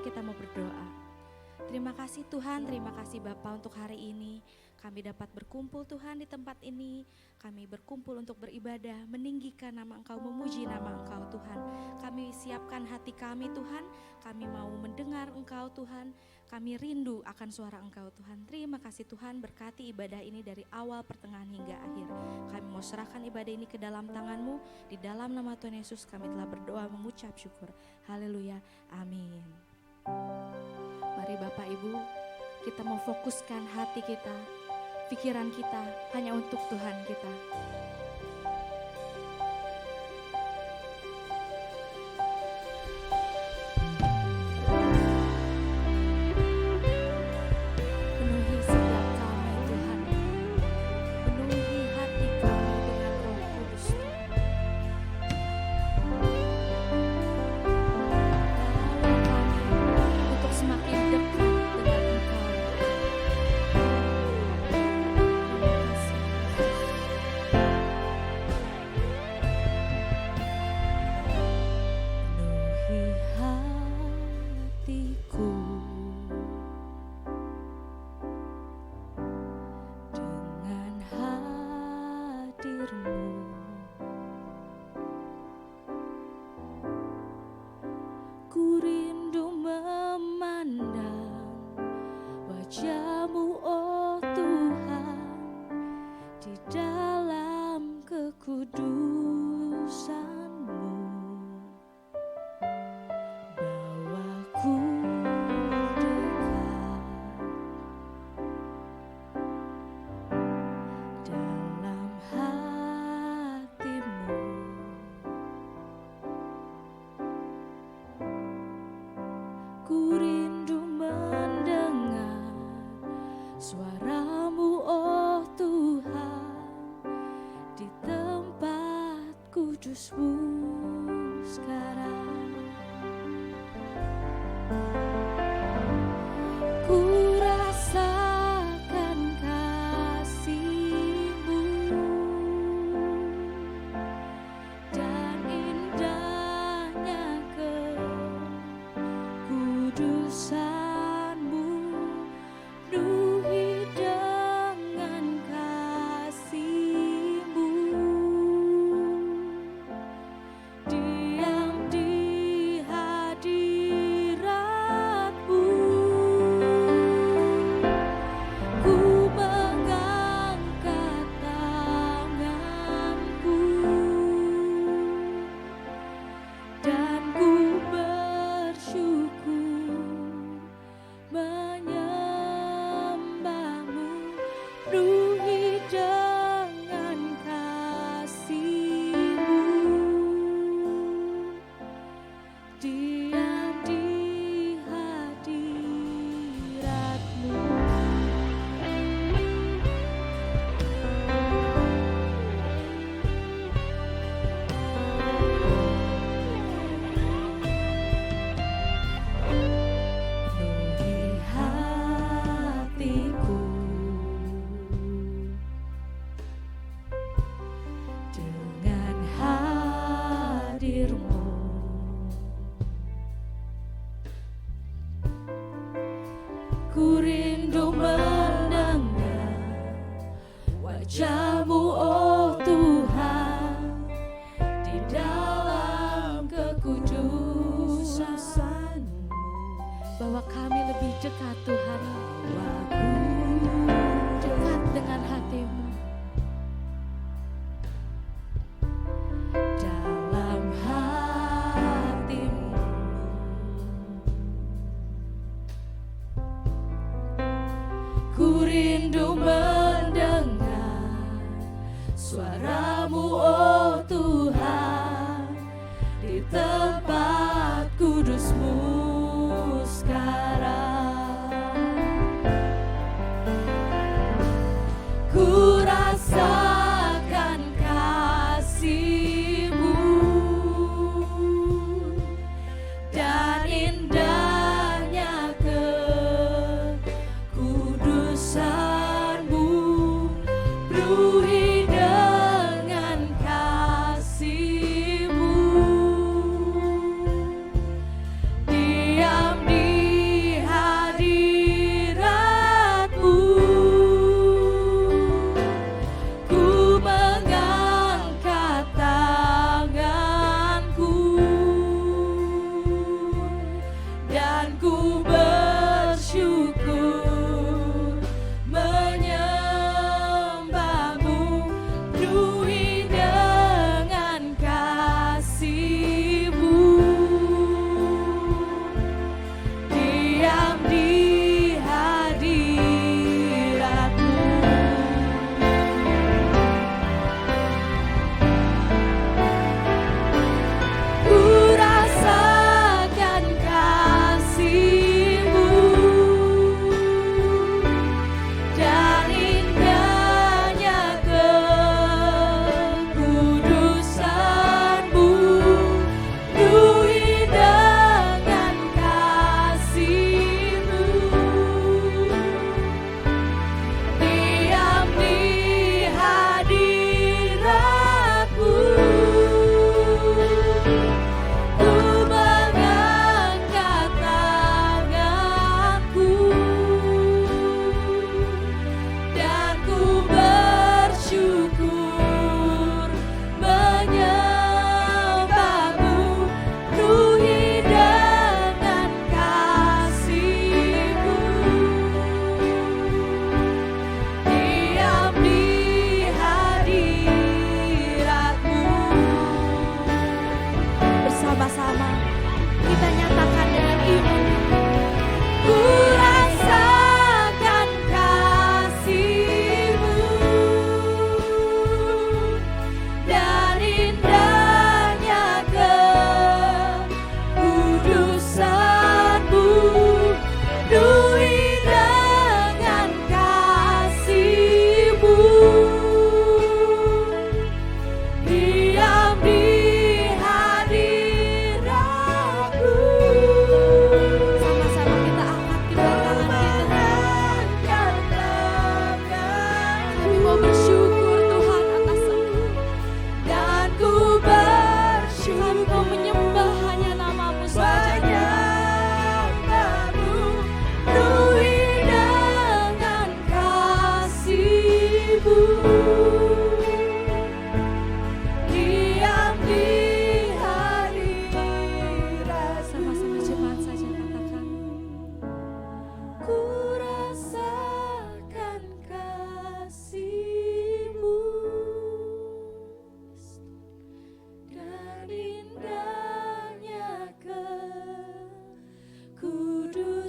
kita mau berdoa. Terima kasih Tuhan, terima kasih Bapa untuk hari ini. Kami dapat berkumpul Tuhan di tempat ini. Kami berkumpul untuk beribadah, meninggikan nama Engkau, memuji nama Engkau Tuhan. Kami siapkan hati kami Tuhan, kami mau mendengar Engkau Tuhan. Kami rindu akan suara Engkau Tuhan. Terima kasih Tuhan, berkati ibadah ini dari awal, pertengahan hingga akhir. Kami mau serahkan ibadah ini ke dalam tangan-Mu. Di dalam nama Tuhan Yesus kami telah berdoa mengucap syukur. Haleluya, amin. Mari Bapak Ibu, kita mau fokuskan hati kita, pikiran kita hanya untuk Tuhan kita. Penuhi setiap kami Tuhan, penuhi hati kami dengan Roh Kudus Tuhan. Untuk semakin dekat dengan Engkau. Terima kasih Yesus. Penuhi hatiku dengan hadir-Mu. Ku rindu memandang wajah-Mu, oh Tuhan, di dalam kekudusan-Mu. Bawaku dekat dalam hati-Mu. Ku rindu mendengar suara-Mu, oh Tuhan, di tempat kudus-Mu sekarang. Ku rasakan kasih-Mu dan indahnya kekudusan-Mu. Penuhi dengan kasih-Mu, diam di hadirat-Mu. Ku mengangkat tanganku dan ku bersyukur menyembah-Mu. Penuhi dengan kasih-Mu, diam di hadirat-Mu. Penuhi hatiku dengan hadir-Mu. Ku rindu mendengar wajah-Mu, oh Tuhan, di dalam kekudusan-Mu. Bawa kami lebih dekat Tuhan, dekat dengan hati-Mu. Dalam hati-Mu ku rindu mendengar suara-Mu, oh Tuhan, di tempat kudus-Mu sekarang. Ku rasakan kasih-Mu dan indahnya kekudusan-Mu. Penuhi dengan kasih-Mu, diam di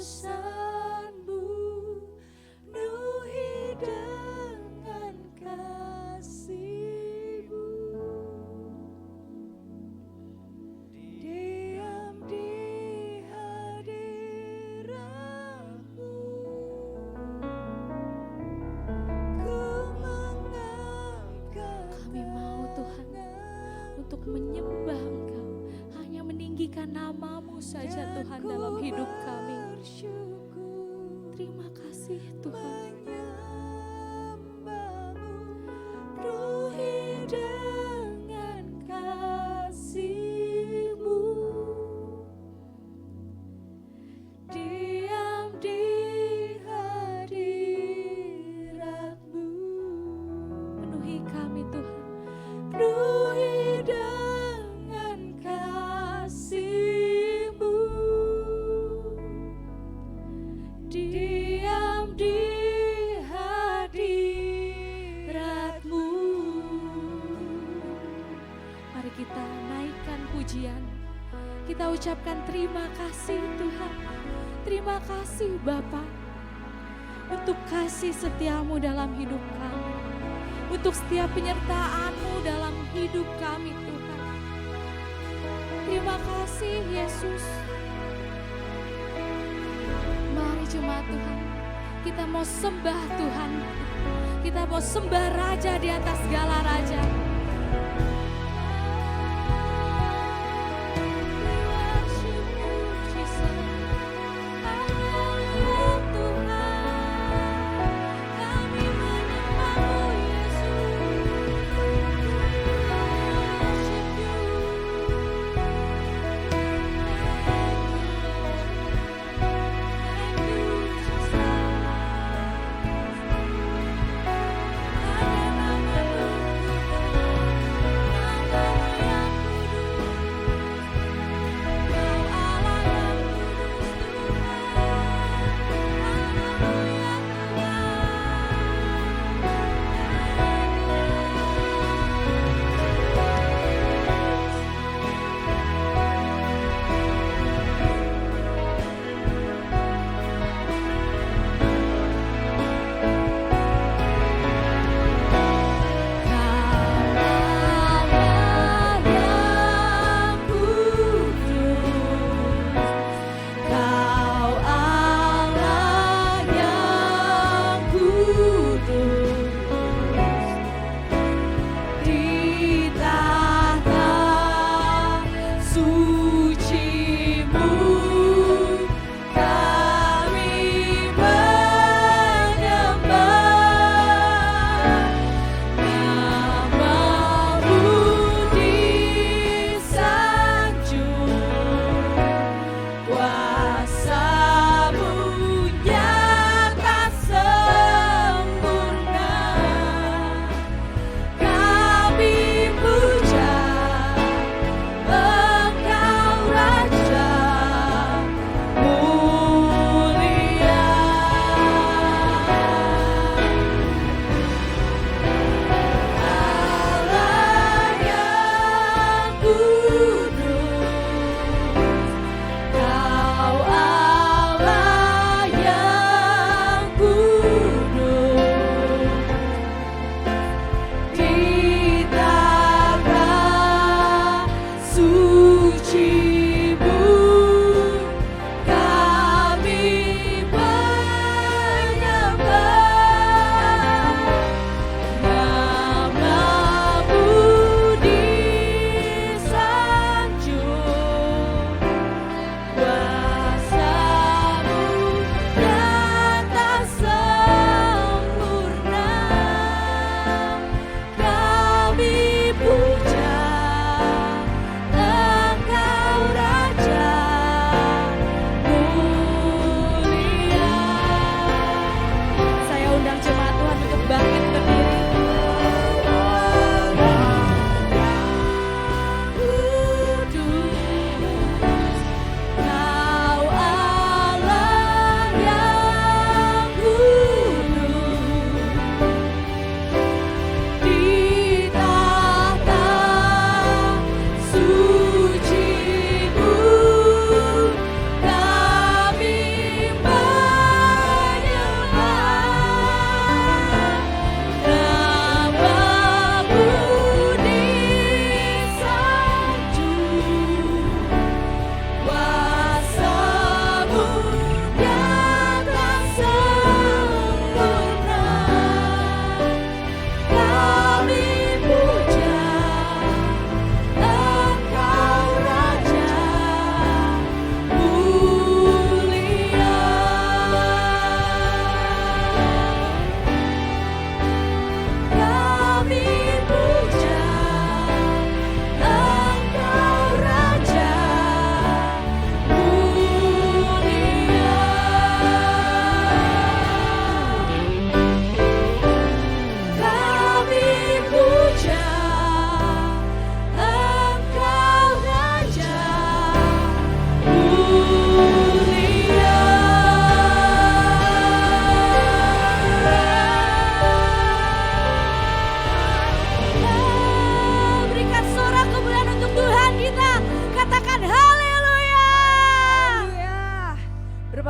kudusanmu, penuhi dengan kasih-Mu. Diam di hadirat-Mu, ku mengangkat Kami mau Tuhan untuk menyembah Engkau, hanya meninggikan nama-Mu saja Tuhan dalam hidup kami. Terima kasih Tuhan. Penuhi dengan kasih-Mu, diam di hadirat-Mu, Penuhi kami Tuhan. penuhi dengan kasih-Mu, diam di hadirat-Mu. Mari kita naikkan pujian. Kita ucapkan terima kasih Tuhan. Terima kasih Bapa untuk kasih setiamu dalam hidup kami. Untuk setiap penyertaan-Mu dalam hidup kami Tuhan. Terima kasih Yesus. Mari jemaat Tuhan, kita mau sembah Tuhan. Kita mau sembah Raja di atas segala Raja. Ada nama-Mu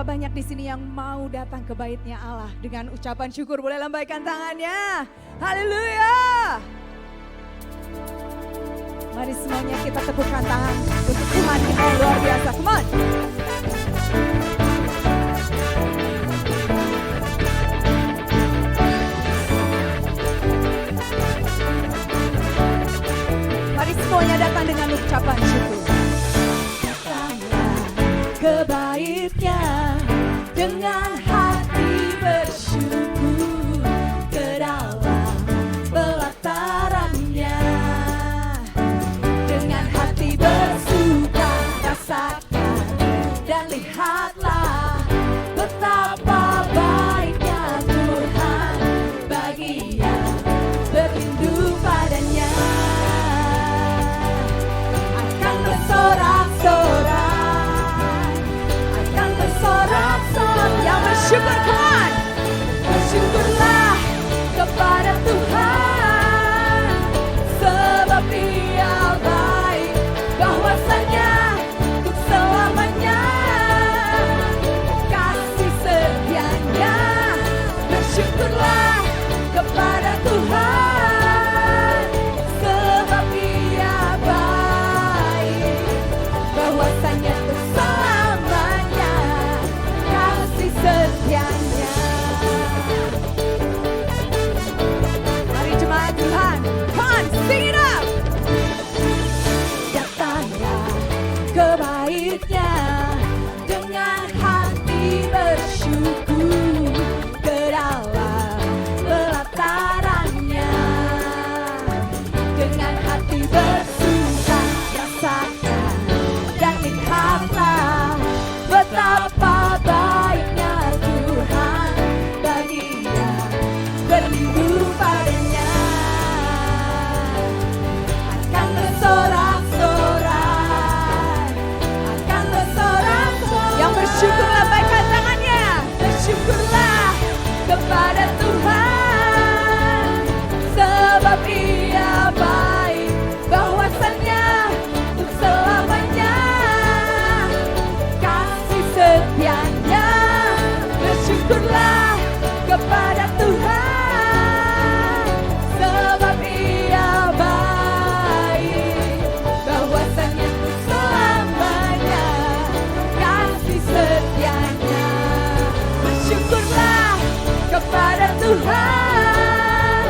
Berapa banyak di sini yang mau datang ke baitnya Allah dengan ucapan syukur? Boleh lambaikan tangannya. Haleluya. Mari semuanya kita tepukkan tangan untuk Tuhan kita yang luar biasa. Come on. Mari semuanya datang dengan ucapan syukur. Ke baitnya dengan hati bersyukur, ke dalam pelatarannya dengan hati bersuka, rasakan dan lihatlah betapa baiknya Tuhan bagi yang berlindung padanya. Akan bersorak-sorak, Yang bersyukur, come on. bersyukurlah kepada Tuhan, sebab Dia baik, bahwasanya untuk selamanya kasih setianya. Bersyukurlah kepada Tuhan, sebab Dia baik, bahwasanya untuk selamanya kasih setianya. Mari jemaat Tuhan, come on, sing it up. Datanglah ke baitnya dengan hati bersyukur, ke dalam pelatarannya dengan hati bersuka, rasakan dan lihatlah betapa baiknya Tuhan bagi yang berlindung padanya. Akan bersorak-sorak, akan bersorak-sorak. Yang bersyukur lambaikan tangannya. Bersyukurlah kepada Tuhan, sebab Ia baik, bahwasanya untuk selamanya kasih setianya. Bersyukurlah kepada Tuhan, sebab Ia baik, bahwasanya untuk selamanya kasih setianya. Bersyukurlah kepada Tuhan,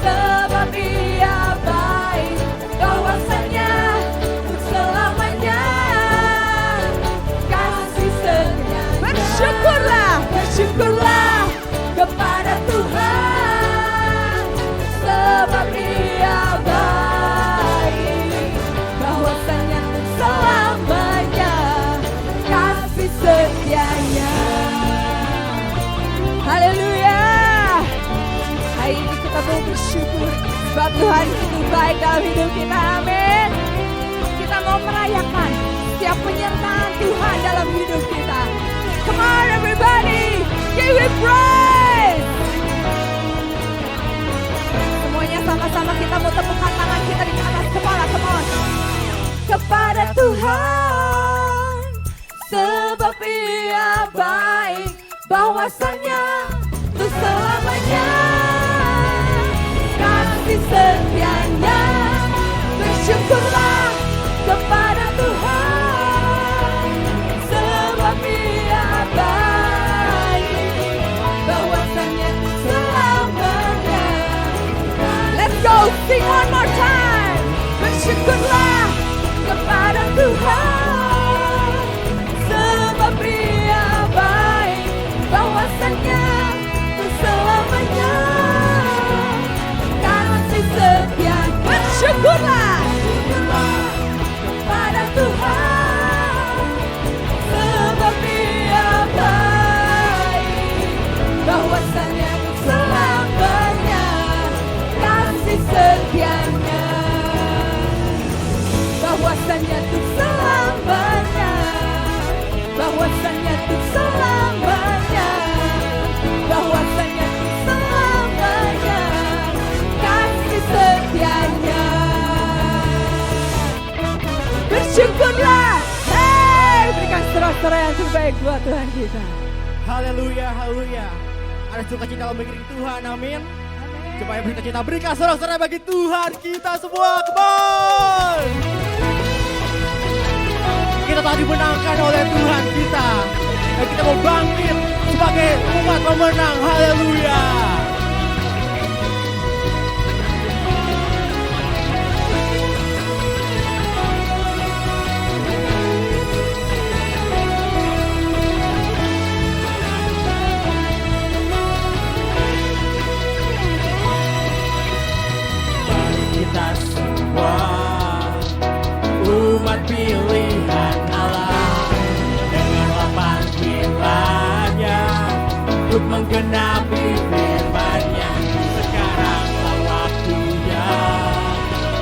sebab Ia baik, bahwasanya untuk selamanya kasih setianya. Bersyukurlah. Bersyukurlah kepada Tuhan, sebab Dia baik, bahwasanya untuk selamanya kasih setianya. Haleluya. Hari ini kita mau bersyukur sebab Tuhan itu baik dalam hidup kita. Amin. Kita mau merayakan setiap penyertaan Tuhan dalam hidup kita. Come on everybody, give it praise. Semuanya sama-sama kita mau tepukkan tangan kita di atas kepala. Come on. Kepada Tuhan, sebab Ia baik, bahwasanya untuk selamanya kasih setianya. Bersyukurlah kepada Tuhan, sebab Ia baik, bahwasanya untuk selamanya. Let's go, sing one more time. Bersyukurlah kepada Tuhan, sebab Ia baik, bahwasanya untuk selamanya kasih setia. Bersyukurlah. Kepada Tuhan, sebab Dia baik, bahwasanya untuk selamanya kasih setianya. Bahwasanya untuk selamanya, bahwasanya untuk selamanya, bahwasanya untuk selamanya kasih setianya. Bersyukurlah. Hey, berikan seru sejahtera yang terbaik buat Tuhan kita. Haleluya, haleluya. Ada sukacita dalam mengiring Tuhan, amin. Coba yang bersukacita berikan sorak-sorai bagi Tuhan kita semua, come on. Kita telah dimenangkan oleh Tuhan kita. Dan kita mau bangkit sebagai umat pemenang, haleluya. Kita semua umat pilihan Allah, dengarlah panggilannya untuk menggenapi firman-Nya. Sekaranglah waktunya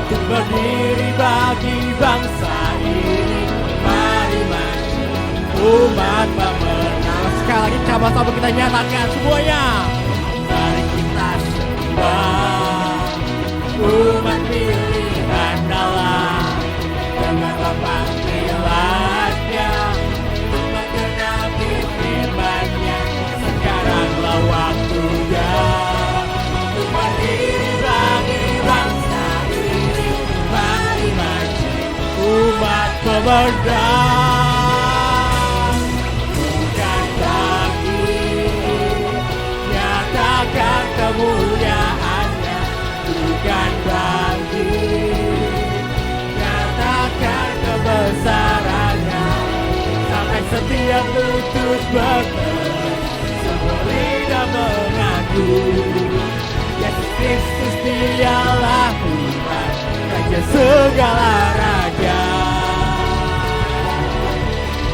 untuk berdiri bagi bangsa ini. Mari maju umat pemenang. Sekali lagi sama-sama kita nyatakan semuanya. Mari kita semua umat pilihan Allah, dengarlah panggilannya untuk menggenapi firman-Nya. Sekaranglah waktunya untuk berdiri bagi bangsa ini. Mari maju umat pemenang. Bukan lagi nyatakan kemuliaan-Nya, bukan bangkit nyatakan kebesaran-Nya, sampai setiap lutut berteru, semua lidah mengaku Yesus Kristus Dialah Tuhan, Raja segala raja.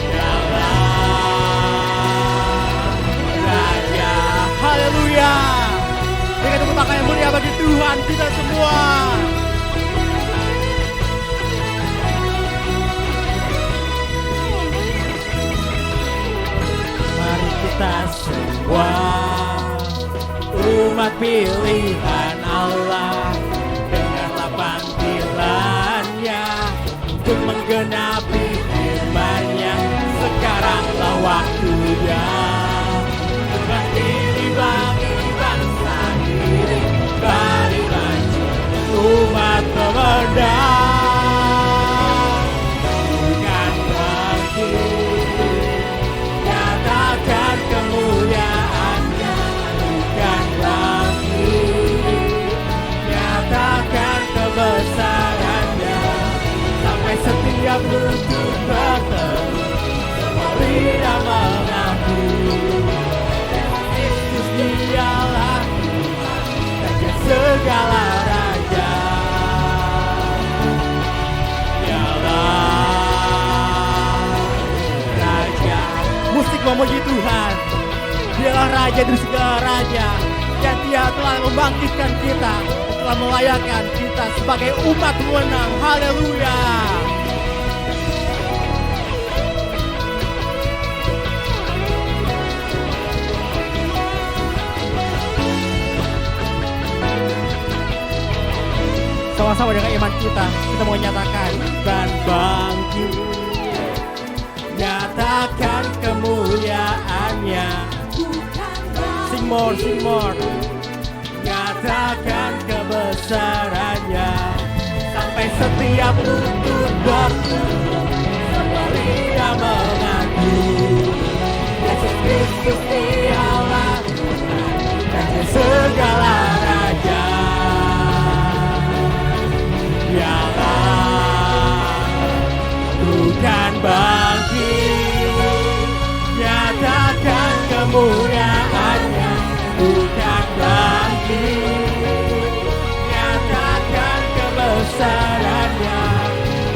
Dialah Raja, haleluya. Berikan tepuk tangan yang mulia bagi Tuhan kita semua. Mari kita semua umat pilihan Allah, dengarlah panggilannya untuk menggenapi firman-Nya. Sekaranglah waktunya berdiri bagi bangsa ini. Mari maju umat pemenang. Bukan bangkit nyatakan kemuliaan-Nya, bukan bangkit nyatakan kebesaran-Nya, sampai setiap lutut berteru, semua lidah mengaku Yesus Dialah Tuhan, Raja segala raja. Dialah Raja. Musik memuji Tuhan. Dialah Raja dari segala raja, dan Dia telah membangkitkan kita, telah melayakkan kita sebagai umat pemenang. Haleluya. Sama-sama dengan iman kita mau nyatakan dan bangkit, nyatakan kemuliaan-Nya. Sing more, sing more. Nyatakan kebesaran-Nya, sampai setiap lutut berteru, semua lidah mengaku Yesus Kristus Dialah Tuhan, Raja segala raja. Dialah bukan bangkit nyatakan kemuliaan-Nya, bukan bangkit nyatakan kebesaran-Nya,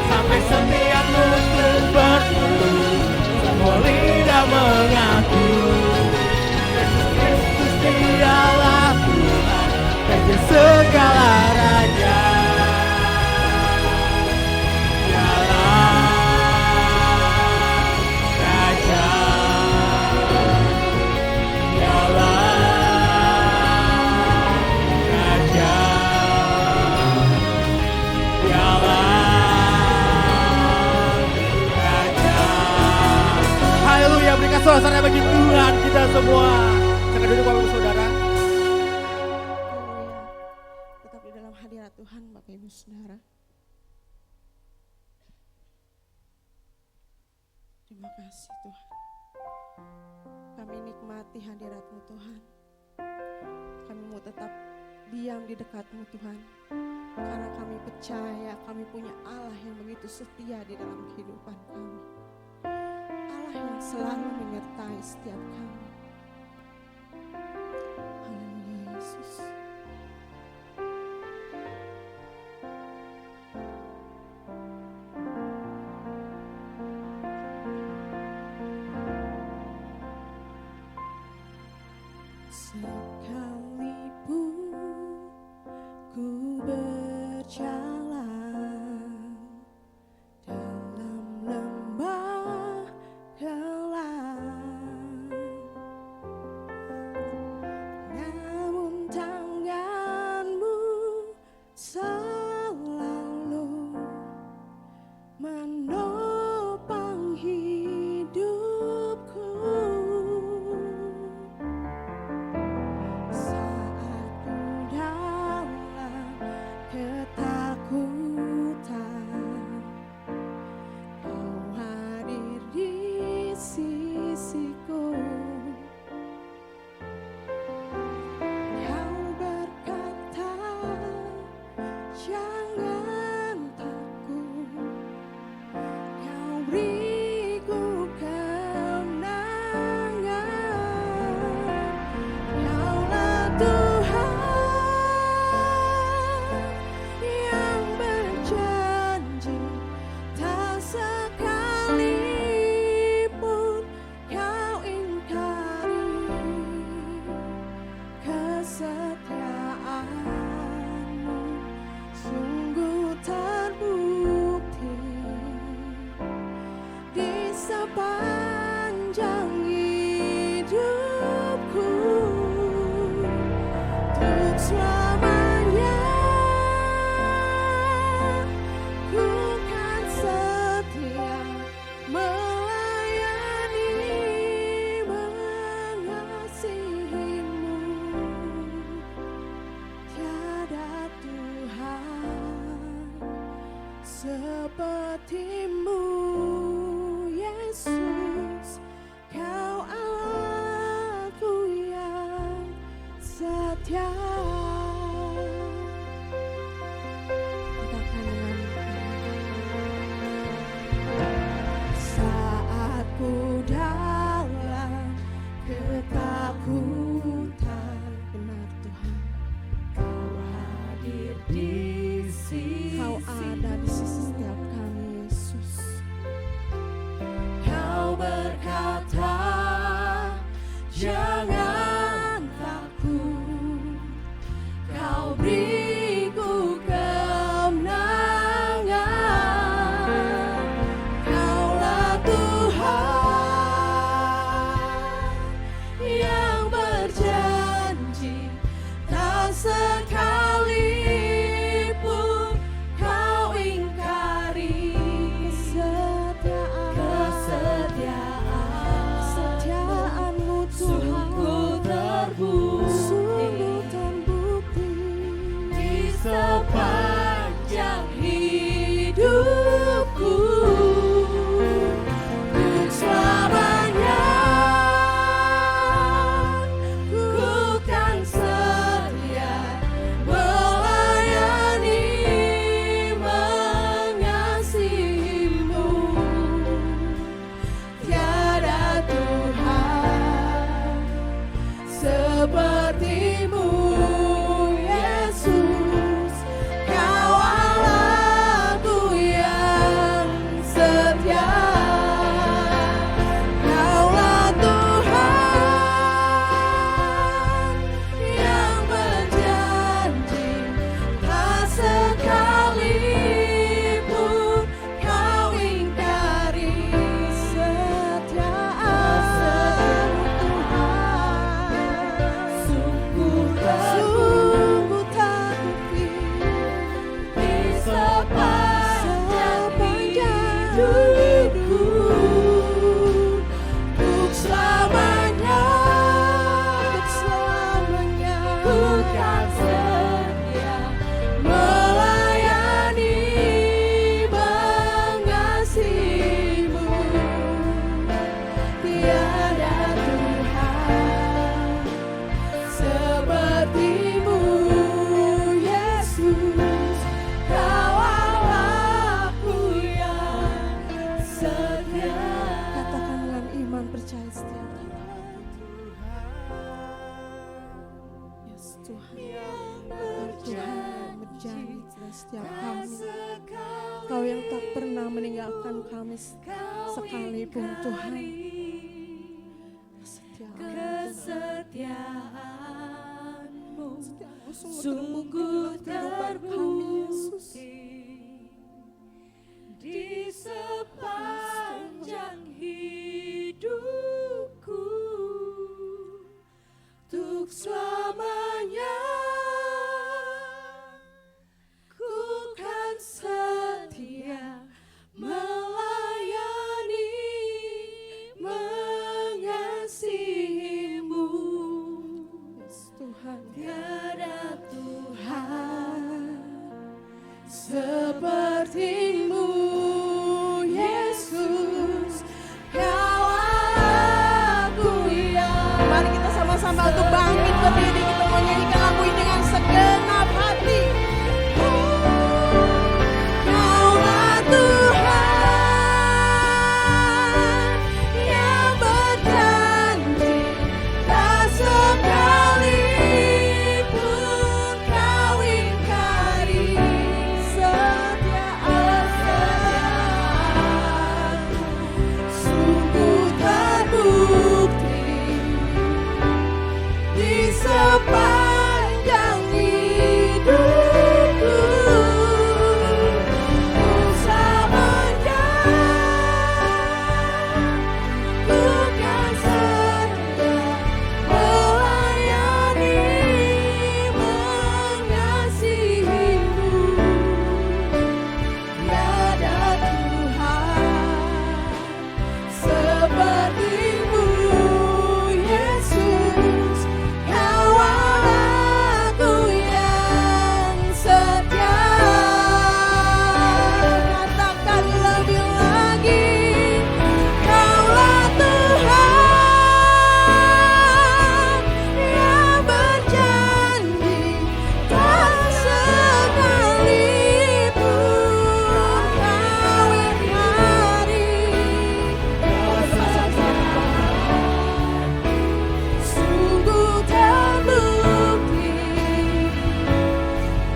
sampai setiap lutut berteru, semua lidah mengaku Yesus Kristus Dialah Tuhan, Raja segala raja. suasana bagi Tuhan kita semua. Jangan duduk Bapak Ibu Saudara. Haleluya. Tetap di dalam hadirat Tuhan Bapak Ibu Saudara. Terima kasih Tuhan. Kami nikmati hadirat-Mu Tuhan. Kami mau tetap diam di dekat-Mu Tuhan. Karena kami percaya kami punya Allah yang begitu setia di dalam kehidupan kami. Allah yang selalu menyertai setiap kami. Haleluya Yesus. Sekalipun ku berjalan dalam lembah gelap, namun tangan-Mu selalu menopang hidupku. Saat ku dalam ketakutan, Kau hadir di sisiku. Kau berkata, jangan takut. Kau beriku kemenangan. Kaulah Tuhan yang berjanji, tak sekalipun Kau ingkari kesetiaan-Mu. Sungguh terbukti di sepanjang hidupku. Untuk selamanya ku kan setia melayani, mengasihi-Mu. Tiada Tuhan seperti-Mu, Yesus. Kau Allahku yang setia. Katakan dengan saat ku dalam ketakutan, benar Tuhan, Kau hadir di sisi. Kau ada di sisi setiap kami, Yesus. Yes Tuhan, Tuhan yang berjanji pada setiap kami. Kau yang tak pernah meninggalkan kami sekalipun Tuhan. Kesetiaan-Mu Sungguh terbukti di sepanjang hidupku, untuk selamanya ku kan setia melayani, mengasihi-Mu. Tuhan, Tiada Tuhan seperti-Mu, Yesus. Kau akui yang. mari kita sama-sama untuk bangkit berdiri, kita mau nyanyikan lagu ini dengan segenap hati. Kaulah Tuhan yang berjanji, tak sekalipun Kau ingkari kesetiaan-Mu. Sungguh terbukti di sepanjang hidupku, selamanya ku kan setia melayani, mengasihi-Mu. Tiada Tuhan seperti-Mu, Yesus. Kau aku yang setia. Katakan lebih lagi, Kaulah Tuhan yang berjanji, tak sekalipun Kau ingkari kesetiaan. Sungguh terbukti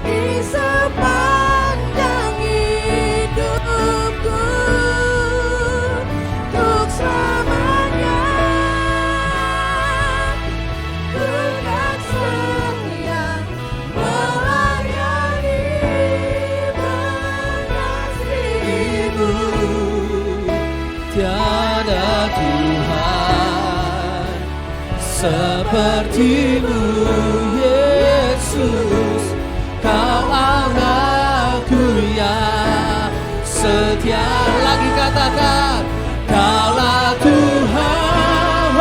di sepanjang hidupku, untuk selamanya ku kan setia melayani, mengasihi-Mu. Tiada Tuhan seperti-Mu, Yesus. Kau anakku yang setia. Lagi katakan, Kaulah Tuhan,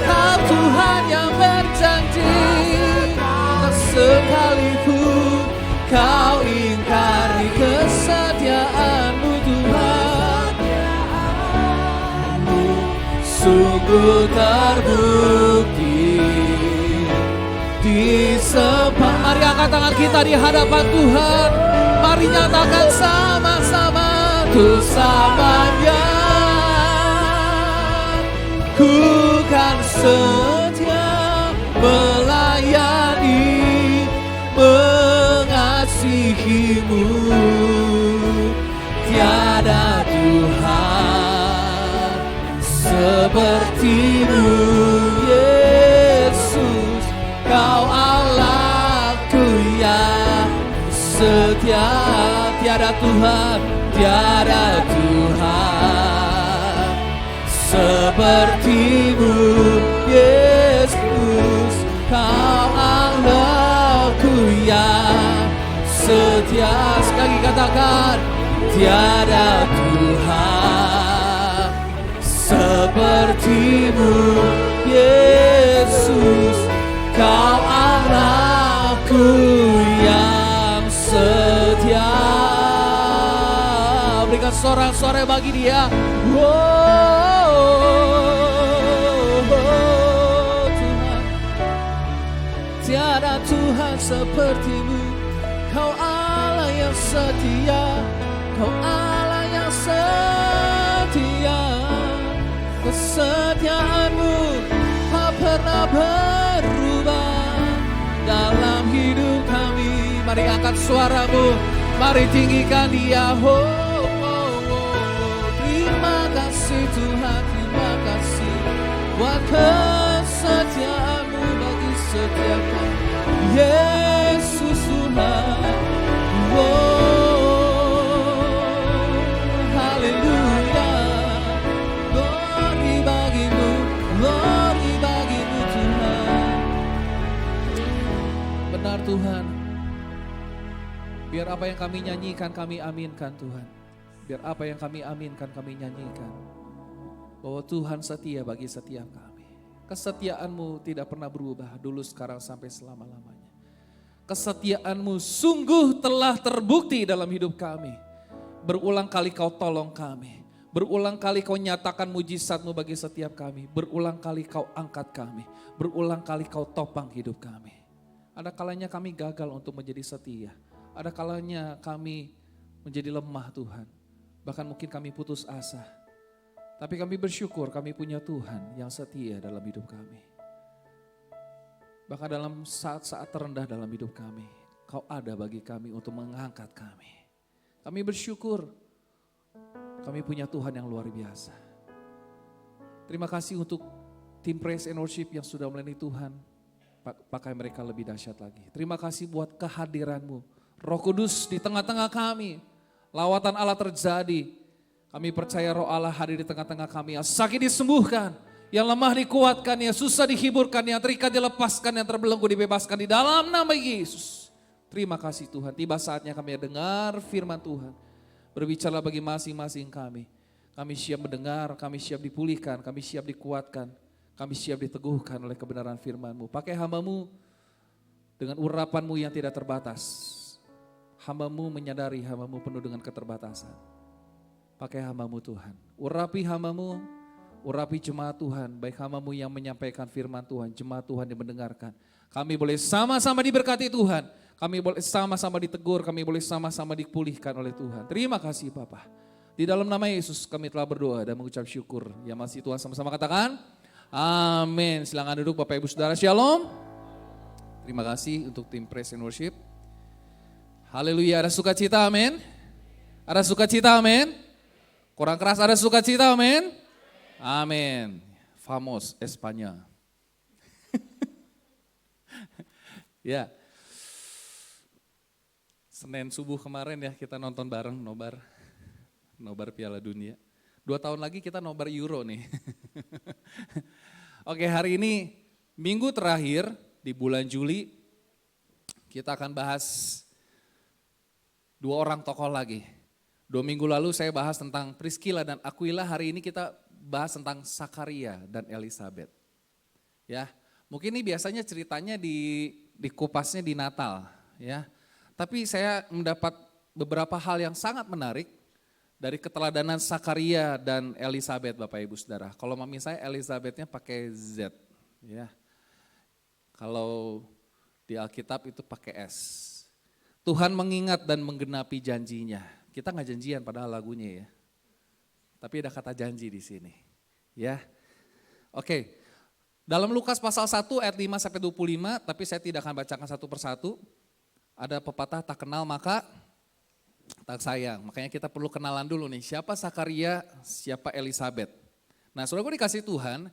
Kau Tuhan yang berjanji, tak sekalipun Kau ingkari kesetiaan-Mu, Tuhan. Sungguh terbukti di sepanjang. Mari angkat tangan kita di hadapan Tuhan. Mari nyatakan sama-sama, untuk selamanya ku kan setia melayani, mengasihi-Mu. Tiada Tuhan seperti-Mu, Yesus. Kau Allahku yang setia. Tiada Tuhan, tiada Tuhan seperti-Mu, Yesus. Kau Allahku yang setia. Sekali katakan, tiada Tuhan seperti-Mu, Yesus. Kau Allahku yang setia. Berikan sorak-sorai bagi Dia. Tuhan, tiada Tuhan seperti-Mu. Kau Allah yang setia, Kau Allah yang setia. Mari angkat suaramu, mari tinggikan Dia. Oh, oh, oh, oh. Terima kasih Tuhan, terima kasih buat kesetiaan-Mu bagi setiap kami. Yesus Tuhan, oh, haleluya. Glory bagimu Tuhan. Benar Tuhan. Biar apa yang kami nyanyikan, kami aminkan Tuhan. Biar apa yang kami aminkan, kami nyanyikan. Bahwa Tuhan setia bagi setiap kami. Kesetiaan-Mu tidak pernah berubah, dulu, sekarang, sampai selama-lamanya. Kesetiaan-Mu sungguh telah terbukti dalam hidup kami. Berulang kali Kau tolong kami. Berulang kali Kau nyatakan mujizat-Mu bagi setiap kami. Berulang kali Kau angkat kami. Berulang kali Kau topang hidup kami. Ada kalanya kami gagal untuk menjadi setia. Ada kalanya kami menjadi lemah Tuhan. Bahkan mungkin kami putus asa. Tapi kami bersyukur kami punya Tuhan yang setia dalam hidup kami. Bahkan dalam saat-saat terendah dalam hidup kami, Kau ada bagi kami untuk mengangkat kami. Kami bersyukur kami punya Tuhan yang luar biasa. Terima kasih untuk tim Praise and Worship yang sudah melayani Tuhan. Pakai mereka lebih dahsyat lagi. Terima kasih buat kehadiran-Mu. Roh Kudus di tengah-tengah kami. Lawatan Allah terjadi. Kami percaya Roh Allah hadir di tengah-tengah kami. Yang sakit disembuhkan, yang lemah dikuatkan, yang susah dihiburkan, yang terikat dilepaskan, yang terbelenggu dibebaskan di dalam nama Yesus. Terima kasih Tuhan. Tiba saatnya kami dengar firman Tuhan. Berbicara bagi masing-masing kami. Kami siap mendengar, kami siap dipulihkan, kami siap dikuatkan. Kami siap diteguhkan oleh kebenaran firman-Mu. Pakai hamba-Mu dengan urapan-Mu yang tidak terbatas. Hamba-Mu menyadari hamba-Mu penuh dengan keterbatasan. Pakai hamba-Mu Tuhan. Urapi hamba-Mu, urapi jemaat Tuhan. Baik hamba-Mu yang menyampaikan firman Tuhan, jemaat Tuhan yang mendengarkan. Kami boleh sama-sama diberkati Tuhan. Kami boleh sama-sama ditegur, kami boleh sama-sama dipulihkan oleh Tuhan. Terima kasih Bapa. Di dalam nama Yesus kami telah berdoa dan mengucap syukur. Yang masih Tuhan sama-sama katakan, amin. Silakan duduk Bapak Ibu Saudara, Shalom. Terima kasih untuk tim Praise and Worship. Haleluya, ada sukacita, amin. Ada sukacita, amin. Kurang keras, ada sukacita, amin. Amin. Famos Espanya. Ya. Senin subuh kemarin ya kita nonton bareng nobar Piala Dunia. 2 tahun lagi kita nobar Euro nih. Oke, hari ini minggu terakhir di bulan Juli kita akan bahas 2 orang tokoh lagi. 2 minggu lalu saya bahas tentang Priscilla dan Aquila, hari ini kita bahas tentang Sakaria dan Elisabeth. Ya, mungkin ini biasanya ceritanya di kupasnya di Natal, ya. Tapi saya mendapat beberapa hal yang sangat menarik dari keteladanan Sakaria dan Elisabeth, Bapak Ibu Saudara. Kalau mami saya Elisabethnya pakai Z, ya. Kalau di Alkitab itu pakai S. Tuhan mengingat dan menggenapi janjinya. Kita nggak janjian padahal lagunya ya. Tapi ada kata janji di sini. Ya. Oke. Dalam Lukas pasal 1 ayat 5 sampai 25, tapi saya tidak akan bacakan satu persatu. Ada pepatah tak kenal maka tak sayang. Makanya kita perlu kenalan dulu nih, siapa Sakaria, siapa Elisabeth. Nah, saudaraku dikasih Tuhan,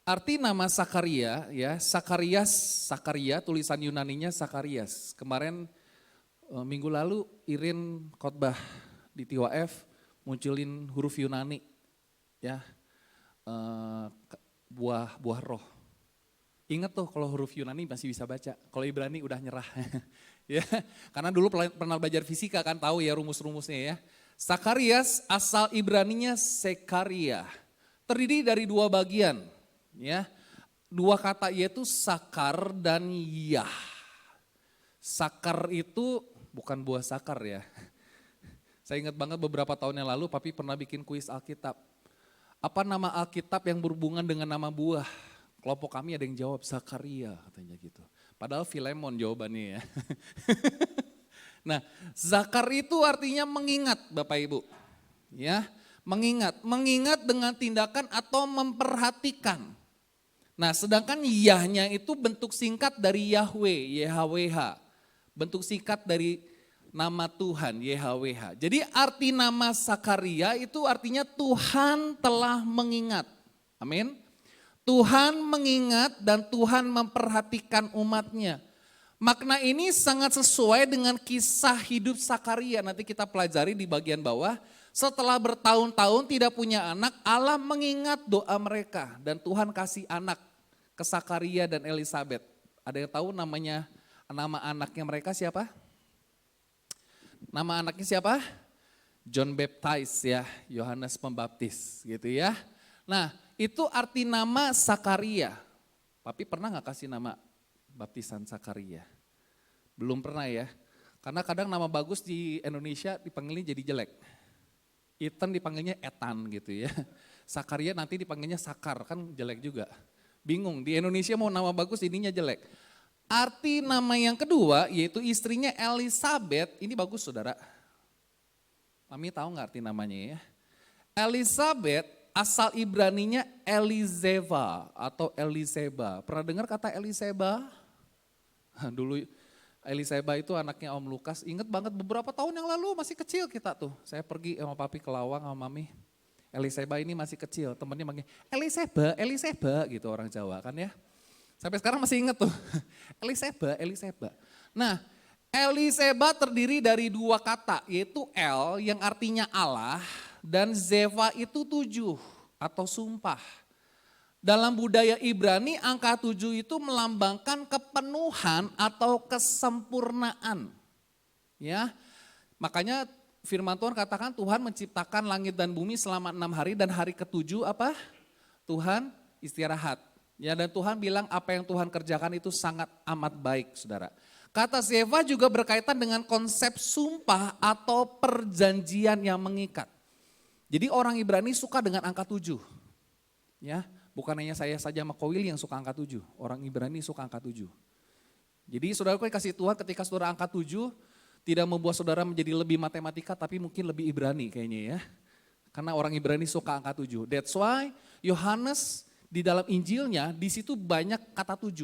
arti nama Sakaria ya, Sakaria tulisan Yunaninya Sakarias. Kemarin minggu lalu Irin khotbah di TWF munculin huruf Yunani ya, buah roh. Ingat tuh kalau huruf Yunani masih bisa baca, kalau Ibrani udah nyerah. Ya, karena dulu pernah belajar fisika kan, tahu ya rumus-rumusnya ya. Sakarias asal Ibraninya Sekaria, terdiri dari 2 bagian ya. 2 kata yaitu sakar dan yah. Sakar itu bukan buah sakar ya. Saya ingat banget beberapa tahun yang lalu papi pernah bikin kuis Alkitab. Apa nama Alkitab yang berhubungan dengan nama buah? Kelompok kami ada yang jawab Zakaria katanya gitu. Padahal Filemon jawabannya ya. Nah, zakar itu artinya mengingat Bapak Ibu. Ya, mengingat dengan tindakan atau memperhatikan. Nah, sedangkan yahnya itu bentuk singkat dari Yahweh, YHWH. bentuk singkat dari nama Tuhan, YHWH. Jadi arti nama Sakaria itu artinya Tuhan telah mengingat. Amin. Tuhan mengingat dan Tuhan memperhatikan umatnya. Makna ini sangat sesuai dengan kisah hidup Sakaria. Nanti kita pelajari di bagian bawah. Setelah bertahun-tahun tidak punya anak, Allah mengingat doa mereka. Dan Tuhan kasih anak ke Sakaria dan Elisabet. Ada yang tahu nama anaknya mereka siapa? Nama anaknya siapa? John Baptist ya, Yohanes Pembaptis gitu ya. Nah itu arti nama Sakaria. Papi pernah gak kasih nama baptisan Sakaria? Belum pernah ya. Karena kadang nama bagus di Indonesia dipanggilnya jadi jelek. Ethan dipanggilnya Etan gitu ya. Sakaria nanti dipanggilnya Sakar, kan jelek juga. Bingung, di Indonesia mau nama bagus ininya jelek. Arti nama yang kedua yaitu istrinya Elisabet, ini bagus saudara. Mami tahu gak arti namanya ya? Elisabet asal Ibraninya Elizeva atau Eliseba. Pernah dengar kata Eliseba? Dulu Eliseba itu anaknya Om Lukas, inget banget beberapa tahun yang lalu masih kecil kita tuh. Saya pergi sama papi ke Lawang sama mami. Eliseba ini masih kecil, temennya manggil Eliseba gitu orang Jawa kan ya. Sampai sekarang masih inget tuh, Eliseba. Nah Eliseba terdiri dari dua kata yaitu El yang artinya Allah dan Zeva itu 7 atau sumpah. Dalam budaya Ibrani angka 7 itu melambangkan kepenuhan atau kesempurnaan. Ya, makanya firman Tuhan katakan Tuhan menciptakan langit dan bumi selama 6 hari dan hari ke-7 apa? Tuhan istirahat. Ya, dan Tuhan bilang apa yang Tuhan kerjakan itu sangat amat baik saudara. Kata Zeva juga berkaitan dengan konsep sumpah atau perjanjian yang mengikat. Jadi orang Ibrani suka dengan angka 7. Ya. Bukan hanya saya saja sama Kowil yang suka angka 7, orang Ibrani suka angka 7. Jadi saudara kasih Tuhan ketika saudara angka 7 tidak membuat saudara menjadi lebih matematika tapi mungkin lebih Ibrani kayaknya ya. Karena orang Ibrani suka angka 7. That's why Yohanes di dalam Injilnya di situ banyak kata 7.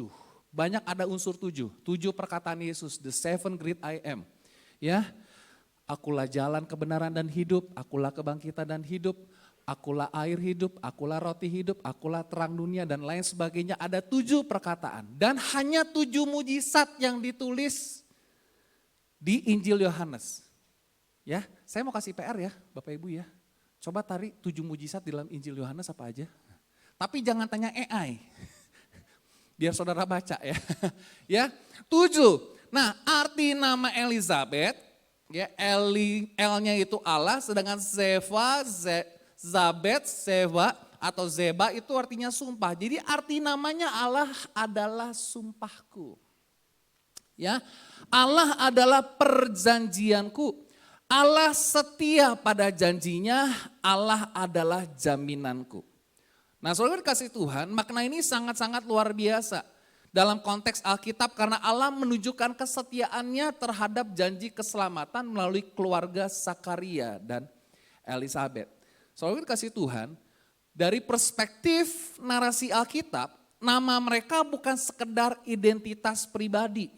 Banyak ada unsur 7. 7 perkataan Yesus, the 7 great I am. Ya, akulah jalan kebenaran dan hidup, akulah kebangkitan dan hidup. Akulah air hidup, akulah roti hidup, akulah terang dunia dan lain sebagainya. Ada 7 perkataan dan hanya 7 mujizat yang ditulis di Injil Yohanes. Ya, saya mau kasih PR ya Bapak Ibu ya. Coba tarik 7 mujizat di dalam Injil Yohanes apa aja. Tapi jangan tanya AI. Biar saudara baca ya. Ya, 7. Nah arti nama Elizabeth, ya L-nya itu Allah sedangkan Zabet, Seva atau Zeba itu artinya sumpah. Jadi arti namanya Allah adalah sumpahku. Ya, Allah adalah perjanjianku. Allah setia pada janjinya, Allah adalah jaminanku. Nah saudara kasih Tuhan, makna ini sangat-sangat luar biasa. Dalam konteks Alkitab karena Allah menunjukkan kesetiaannya terhadap janji keselamatan melalui keluarga Sakaria dan Elisabet. Saudara kasih Tuhan, dari perspektif narasi Alkitab, nama mereka bukan sekedar identitas pribadi.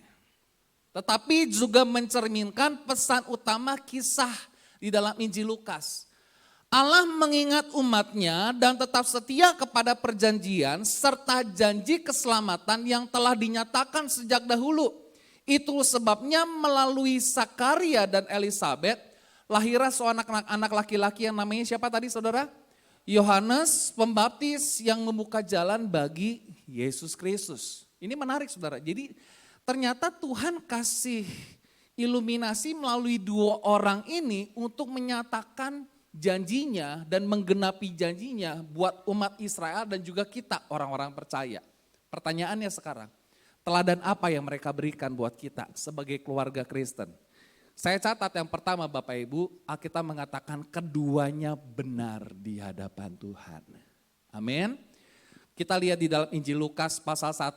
Tetapi juga mencerminkan pesan utama kisah di dalam Injil Lukas. Allah mengingat umatnya dan tetap setia kepada perjanjian serta janji keselamatan yang telah dinyatakan sejak dahulu. Itu sebabnya melalui Sakaria dan Elisabet, lahirlah seorang anak laki-laki yang namanya siapa tadi saudara? Yohanes Pembaptis yang membuka jalan bagi Yesus Kristus. Ini menarik saudara, jadi ternyata Tuhan kasih iluminasi melalui 2 orang ini untuk menyatakan janjinya dan menggenapi janjinya buat umat Israel dan juga kita orang-orang percaya. Pertanyaannya sekarang, teladan apa yang mereka berikan buat kita sebagai keluarga Kristen? Saya catat yang pertama Bapak Ibu, Alkitab mengatakan keduanya benar di hadapan Tuhan. Amin. Kita lihat di dalam Injil Lukas pasal 1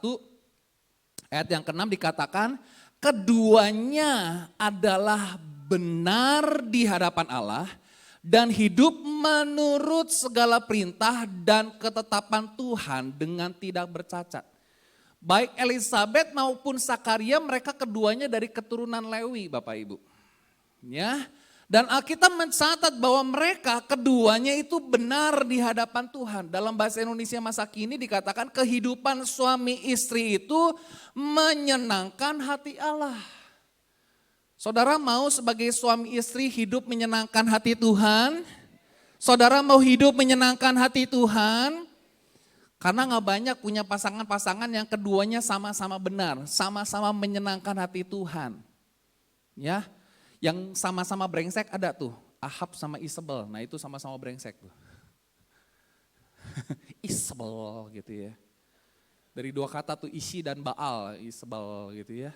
ayat yang ke-6 dikatakan keduanya adalah benar di hadapan Allah dan hidup menurut segala perintah dan ketetapan Tuhan dengan tidak bercacat. Baik Elizabeth maupun Sakaria mereka keduanya dari keturunan Lewi Bapak Ibu. Ya. Dan Alkitab mencatat bahwa mereka keduanya itu benar di hadapan Tuhan. Dalam bahasa Indonesia masa kini dikatakan kehidupan suami istri itu menyenangkan hati Allah. Saudara mau sebagai suami istri hidup menyenangkan hati Tuhan? Saudara mau hidup menyenangkan hati Tuhan? Karena gak banyak punya pasangan-pasangan yang keduanya sama-sama benar, sama-sama menyenangkan hati Tuhan. Ya. Yang sama-sama brengsek ada tuh, Ahab sama Isabel. Nah itu sama-sama brengsek tuh. Isabel gitu ya. Dari dua kata tuh isi dan Baal, Isabel gitu ya.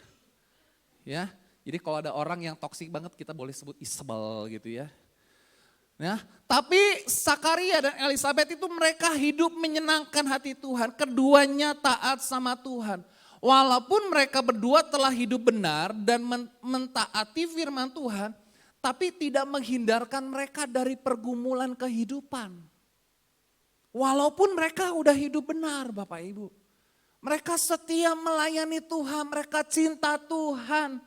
Ya, jadi kalau ada orang yang toksik banget kita boleh sebut Isabel gitu ya. Nah, tapi Sakaria dan Elizabeth itu mereka hidup menyenangkan hati Tuhan. Keduanya taat sama Tuhan. Walaupun mereka berdua telah hidup benar dan mentaati firman Tuhan, tapi tidak menghindarkan mereka dari pergumulan kehidupan. Walaupun mereka udah hidup benar Bapak Ibu. Mereka setia melayani Tuhan, mereka cinta Tuhan.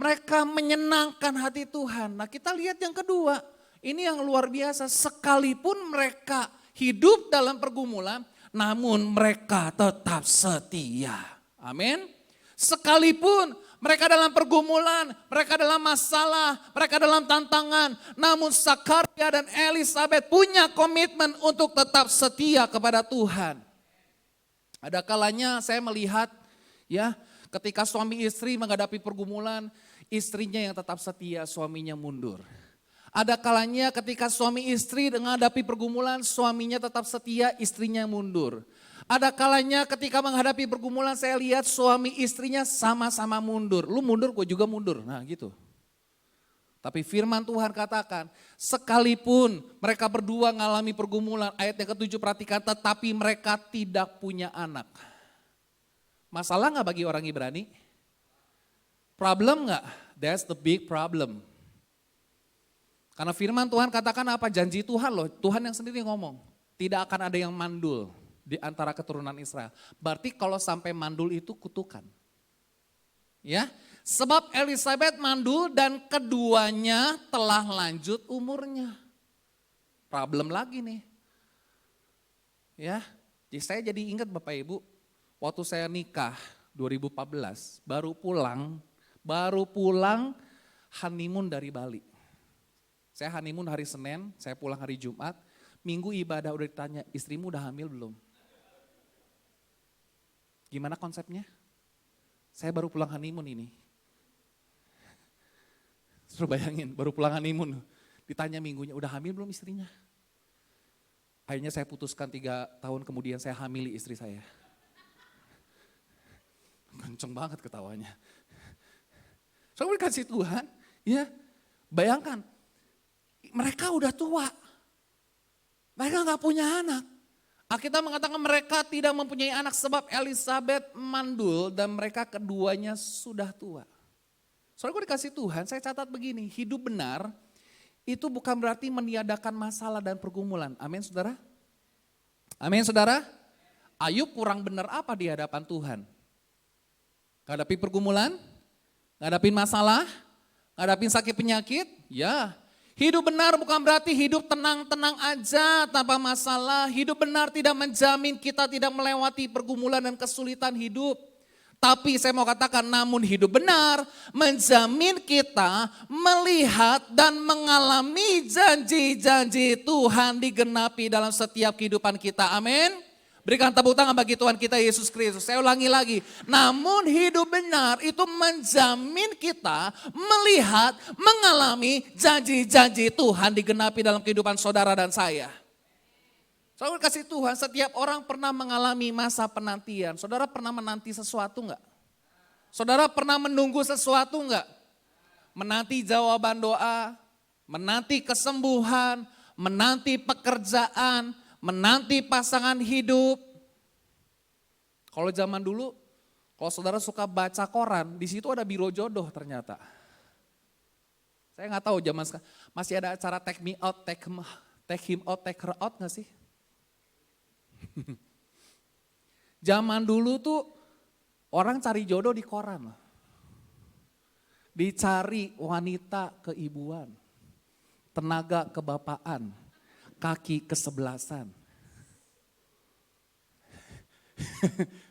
Mereka menyenangkan hati Tuhan. Nah kita lihat yang kedua, ini yang luar biasa. Sekalipun mereka hidup dalam pergumulan, namun mereka tetap setia. Amin. Sekalipun mereka dalam pergumulan, mereka dalam masalah, mereka dalam tantangan. Namun Sakaria dan Elizabeth punya komitmen untuk tetap setia kepada Tuhan. Ada kalanya saya melihat ya ketika suami istri menghadapi pergumulan, istrinya yang tetap setia, suaminya mundur. Ada kalanya ketika suami istri menghadapi pergumulan, suaminya tetap setia, istrinya mundur. Ada kalanya ketika menghadapi pergumulan saya lihat suami istrinya sama-sama mundur. Lu mundur, gue juga mundur. Nah gitu. Tapi firman Tuhan katakan, sekalipun mereka berdua mengalami pergumulan, ayat yang ke-7 perhatikan, tetapi mereka tidak punya anak. Masalah gak bagi orang Ibrani? Problem gak? That's the big problem. Karena firman Tuhan katakan apa? Janji Tuhan loh, Tuhan yang sendiri ngomong. Tidak akan ada yang mandul di antara keturunan Israel. Berarti kalau sampai mandul itu kutukan. Ya, sebab Elizabeth mandul dan keduanya telah lanjut umurnya. Problem lagi nih. Ya, jadi saya jadi ingat Bapak Ibu, waktu saya nikah 2014, baru pulang honeymoon dari Bali. Saya honeymoon hari Senin, saya pulang hari Jumat, Minggu ibadah udah ditanya, istrimu udah hamil belum? Gimana konsepnya? Saya baru pulang honeymoon ini. Suruh bayangin, baru pulang honeymoon. Ditanya minggunya, udah hamil belum istrinya? Akhirnya saya putuskan 3 tahun kemudian saya hamili istri saya. Kenceng banget ketawanya. Saya dikasih Tuhan, ya bayangkan. Mereka udah tua. Mereka gak punya anak. Alkitab mengatakan mereka tidak mempunyai anak sebab Elizabeth mandul dan mereka keduanya sudah tua. Soalnya gue dikasih Tuhan, saya catat begini, hidup benar itu bukan berarti meniadakan masalah dan pergumulan. Amin saudara? Amin saudara? Ayub kurang benar apa di hadapan Tuhan? Ngadapin pergumulan? Ngadapin masalah? Ngadapin sakit penyakit? Ya. Hidup benar bukan berarti hidup tenang-tenang aja tanpa masalah. Hidup benar tidak menjamin kita tidak melewati pergumulan dan kesulitan hidup. Tapi saya mau katakan namun hidup benar menjamin kita melihat dan mengalami janji-janji Tuhan digenapi dalam setiap kehidupan kita. Amin. Berikan tepuk tangan bagi Tuhan kita Yesus Kristus. Saya ulangi lagi. Namun hidup benar itu menjamin kita melihat, mengalami janji-janji Tuhan digenapi dalam kehidupan saudara dan saya. Saudara kasih Tuhan, setiap orang pernah mengalami masa penantian. Saudara pernah menanti sesuatu enggak? Saudara pernah menunggu sesuatu enggak? Menanti jawaban doa, menanti kesembuhan, menanti pekerjaan, menanti pasangan hidup. Kalau zaman dulu, kalau saudara suka baca koran, di situ ada biro jodoh ternyata. Saya nggak tahu zaman sekarang masih ada acara take me out, take him out, take her out nggak sih? Zaman dulu tuh Orang cari jodoh di koran loh. Dicari wanita keibuan, tenaga kebapaan, kaki kesebelasan.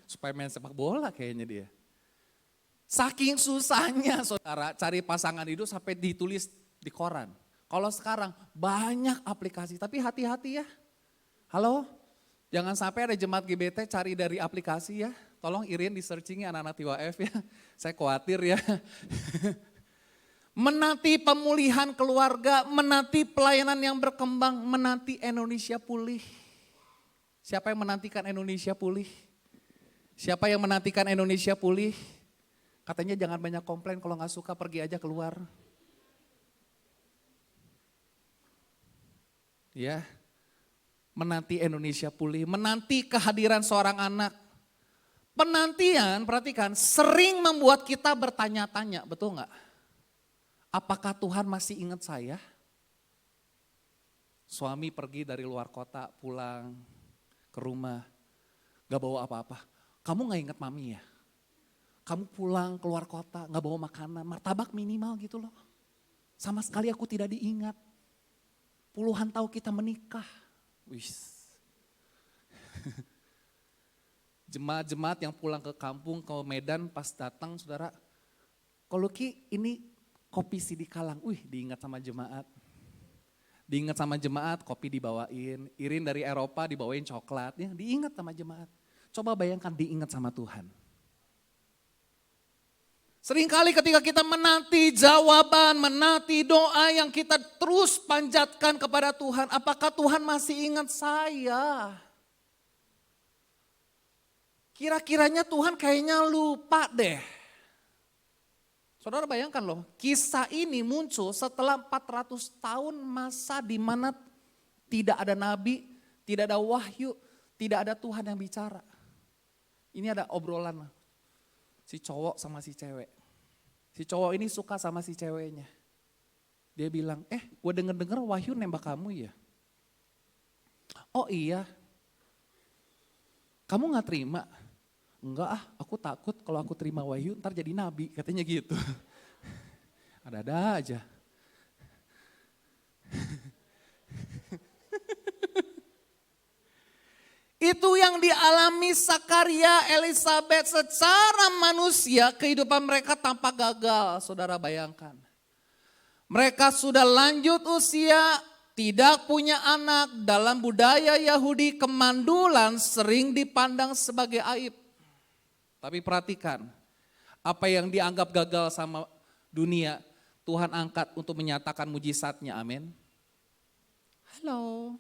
Supaya main sepak bola kayaknya dia. Saking susahnya saudara cari pasangan hidup sampai ditulis di koran. Kalau sekarang banyak aplikasi, tapi hati-hati ya. Halo, jangan sampai ada jemaat GBT cari dari aplikasi ya. Tolong Irin di searchingnya anak-anak TWF ya. Saya khawatir ya. Menanti pemulihan keluarga, menanti pelayanan yang berkembang, menanti Indonesia pulih. Siapa yang menantikan Indonesia pulih? Siapa yang menantikan Indonesia pulih? Katanya jangan banyak komplain, kalau gak suka pergi aja keluar. Ya, menanti Indonesia pulih, menanti kehadiran seorang anak. Penantian, perhatikan, sering membuat kita bertanya-tanya, betul gak? Apakah Tuhan masih ingat saya? Suami pergi dari luar kota, pulang ke rumah, gak bawa apa-apa. Kamu gak ingat mami ya? Kamu pulang keluar kota, gak bawa makanan, martabak minimal gitu loh. Sama sekali aku tidak diingat. Puluhan tahun kita menikah. Wis. Jemaat-jemaat yang pulang ke kampung, ke Medan pas datang saudara. Kalau Ki ini kopi Sidi Kalang, diingat sama jemaat. Diingat sama jemaat, kopi dibawain. Irin dari Eropa dibawain coklat, ya diingat sama jemaat. Coba bayangkan diingat sama Tuhan. Seringkali ketika kita menanti jawaban, menanti doa yang kita terus panjatkan kepada Tuhan. Apakah Tuhan masih ingat saya? Kira-kiranya Tuhan kayaknya lupa deh. Saudara bayangkan loh, kisah ini muncul setelah 400 tahun masa di mana tidak ada nabi, tidak ada wahyu, tidak ada Tuhan yang bicara. Ini ada obrolan si cowok sama si cewek. Si cowok ini suka sama si ceweknya. Dia bilang, gue denger-denger Wahyu nembak kamu ya. Oh iya. Kamu gak terima? Enggak aku takut kalau aku terima Wahyu ntar jadi nabi, katanya gitu. Ada-ada aja. Itu yang dialami Zakaria, Elisabet secara manusia, kehidupan mereka tanpa gagal, saudara bayangkan. Mereka sudah lanjut usia, tidak punya anak, dalam budaya Yahudi kemandulan sering dipandang sebagai aib. Tapi perhatikan, apa yang dianggap gagal sama dunia, Tuhan angkat untuk menyatakan mujizatnya, amin. Halo.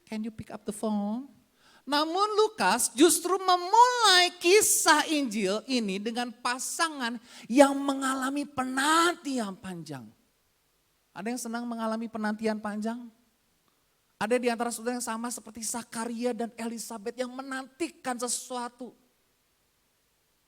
Can you pick up the phone? Namun Lukas justru memulai kisah Injil ini dengan pasangan yang mengalami penantian panjang. Ada yang senang mengalami penantian panjang? Ada di antara saudara yang sama seperti Zakaria dan Elisabet yang menantikan sesuatu.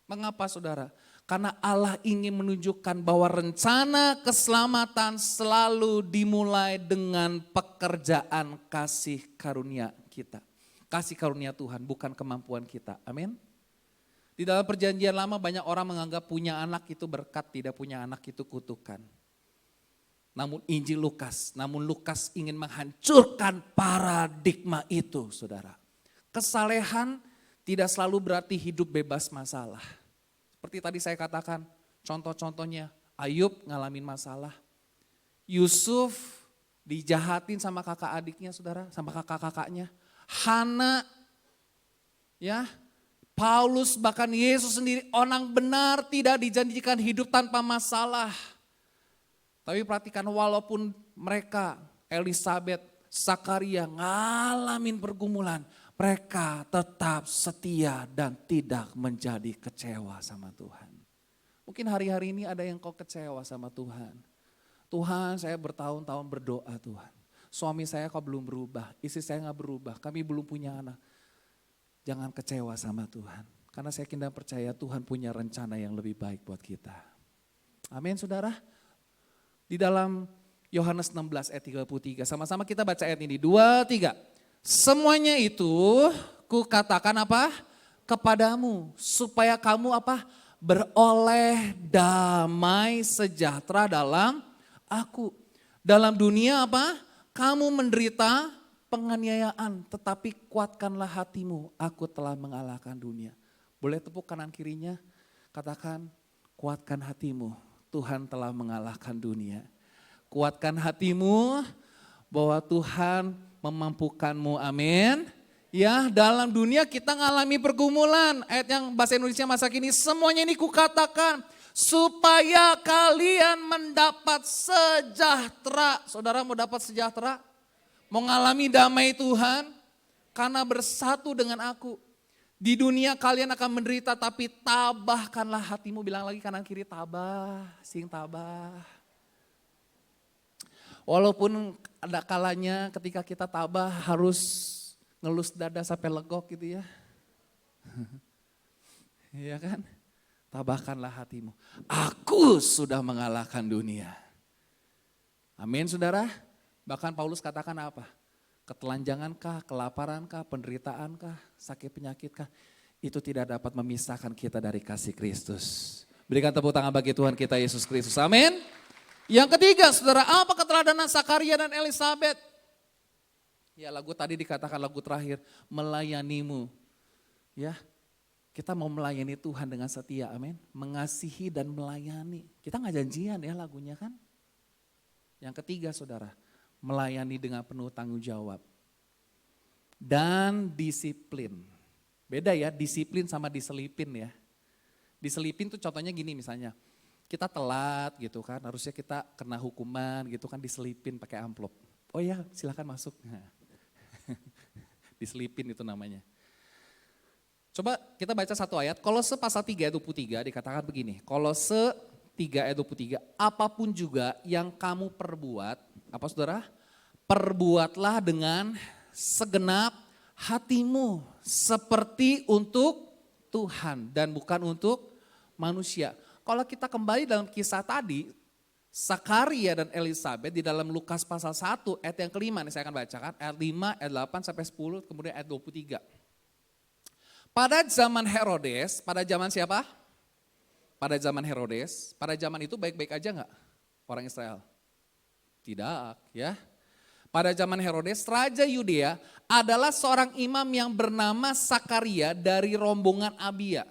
Mengapa saudara? Karena Allah ingin menunjukkan bahwa rencana keselamatan selalu dimulai dengan pekerjaan kasih karunia kita. Kasih karunia Tuhan, bukan kemampuan kita. Amin. Di dalam perjanjian lama banyak orang menganggap punya anak itu berkat, tidak punya anak itu kutukan. Namun Lukas ingin menghancurkan paradigma itu saudara. Kesalehan tidak selalu berarti hidup bebas masalah. Seperti tadi saya katakan, contoh-contohnya Ayub ngalamin masalah. Yusuf dijahatin sama kakak adiknya saudara, sama kakak-kakaknya. Hana, ya, Paulus bahkan Yesus sendiri orang benar tidak dijanjikan hidup tanpa masalah. Tapi perhatikan walaupun mereka, Elisabet, Zakaria ngalamin pergumulan. Mereka tetap setia dan tidak menjadi kecewa sama Tuhan. Mungkin hari-hari ini ada yang kau kecewa sama Tuhan. Tuhan, saya bertahun-tahun berdoa Tuhan. Suami saya kok belum berubah, istri saya gak berubah, kami belum punya anak. Jangan kecewa sama Tuhan. Karena saya yakin dan percaya Tuhan punya rencana yang lebih baik buat kita. Amin saudara. Di dalam Yohanes 16 ayat 33, sama-sama kita baca ayat ini. 2, 3. Semuanya itu kukatakan apa? kepadamu supaya kamu apa? Beroleh damai sejahtera dalam aku. Dalam dunia apa? Kamu menderita penganiayaan, tetapi kuatkanlah hatimu, aku telah mengalahkan dunia. Boleh tepuk kanan kirinya, katakan kuatkan hatimu, Tuhan telah mengalahkan dunia. Kuatkan hatimu bahwa Tuhan memampukanmu, amin. Ya, dalam dunia kita ngalami pergumulan. Ayat yang bahasa Indonesia masa kini, semuanya ini kukatakan supaya kalian mendapat sejahtera. Saudara mau dapat sejahtera? Mau ngalami damai Tuhan? Karena bersatu dengan aku. Di dunia kalian akan menderita, tapi tabahkanlah hatimu. Bilang lagi kanan kiri, tabah, sing tabah. Walaupun ada kalanya ketika kita tabah harus ngelus dada sampai legok gitu ya. Iya kan? Tabahkanlah hatimu. Aku sudah mengalahkan dunia. Amin saudara. Bahkan Paulus katakan apa? Ketelanjangankah, kelaparankah, penderitaankah, sakit penyakitkah. Itu tidak dapat memisahkan kita dari kasih Kristus. Berikan tepuk tangan bagi Tuhan kita Yesus Kristus. Amin. Yang ketiga saudara, apa keteladanan Sakaria dan Elisabet? Ya lagu tadi dikatakan lagu terakhir, melayanimu. Ya, kita mau melayani Tuhan dengan setia, amin. Mengasihi dan melayani. Kita nggak janjian ya lagunya kan. Yang ketiga saudara, melayani dengan penuh tanggung jawab. Dan disiplin. Beda ya, disiplin sama diselipin ya. Diselipin tuh contohnya gini misalnya, kita telat gitu kan, harusnya kita kena hukuman gitu kan, diselipin pakai amplop. Oh ya silakan masuk. Nah. Diselipin itu namanya. Coba kita baca satu ayat, Kolose pasal 3 ayat 23 dikatakan begini. Kolose 3 ayat 23, apapun juga yang kamu perbuat, apa saudara? Perbuatlah dengan segenap hatimu seperti untuk Tuhan dan bukan untuk manusia. Kalau kita kembali dalam kisah tadi, Sakaria dan Elisabet di dalam Lukas pasal 1 ayat yang kelima, nih saya akan bacakan ayat 5, ayat 8 sampai 10, kemudian ayat 23. Pada zaman Herodes, pada zaman siapa? Pada zaman Herodes, pada zaman itu baik-baik aja enggak orang Israel? Tidak ya. Pada zaman Herodes, Raja Yudea adalah seorang imam yang bernama Sakaria dari rombongan Abia.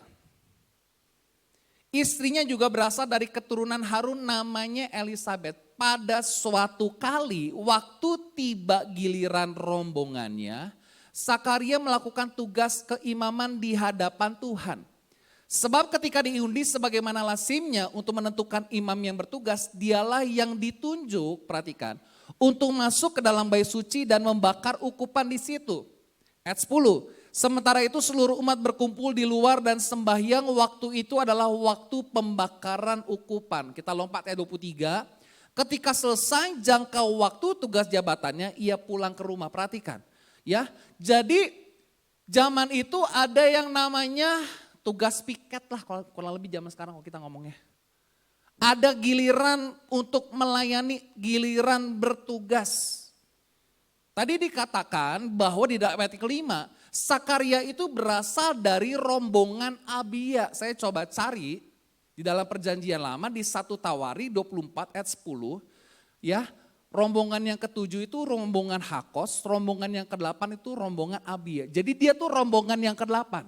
Istrinya juga berasal dari keturunan Harun namanya Elisabet. Pada suatu kali waktu tiba giliran rombongannya, Sakaria melakukan tugas keimaman di hadapan Tuhan. Sebab ketika diundi sebagaimana lazimnya untuk menentukan imam yang bertugas, dialah yang ditunjuk, perhatikan, untuk masuk ke dalam bait suci dan membakar ukupan di situ. Ayat 10. Sementara itu seluruh umat berkumpul di luar dan sembahyang, waktu itu adalah waktu pembakaran ukupan. Kita lompat ayat 23. Ketika selesai jangka waktu tugas jabatannya, ia pulang ke rumah. Perhatikan ya. Jadi zaman itu ada yang namanya tugas piket lah, kalau kurang lebih zaman sekarang kalau kita ngomongnya. Ada giliran untuk melayani, giliran bertugas. Tadi dikatakan bahwa di ayat kelima, Sakaria itu berasal dari rombongan Abia. Saya coba cari di dalam perjanjian lama di 1 Tawari 24 ayat 10. Ya, rombongan yang ke-7 itu rombongan Hakos, rombongan yang ke-8 itu rombongan Abia. Jadi dia tuh rombongan yang ke-8.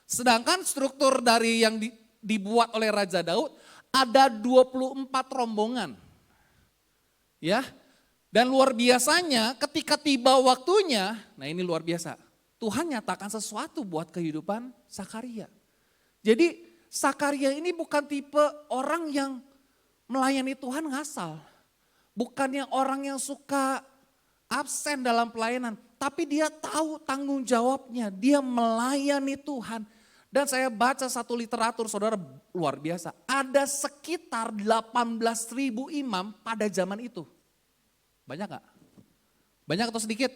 Sedangkan struktur dari yang dibuat oleh Raja Daud ada 24 rombongan. Ya. Dan luar biasanya ketika tiba waktunya, nah ini luar biasa. Tuhan nyatakan sesuatu buat kehidupan Sakaria. Jadi Sakaria ini bukan tipe orang yang melayani Tuhan ngasal. Bukan yang orang yang suka absen dalam pelayanan. Tapi dia tahu tanggung jawabnya, dia melayani Tuhan. Dan saya baca satu literatur saudara luar biasa. Ada sekitar 18.000 imam pada zaman itu. Banyak gak? Banyak atau sedikit?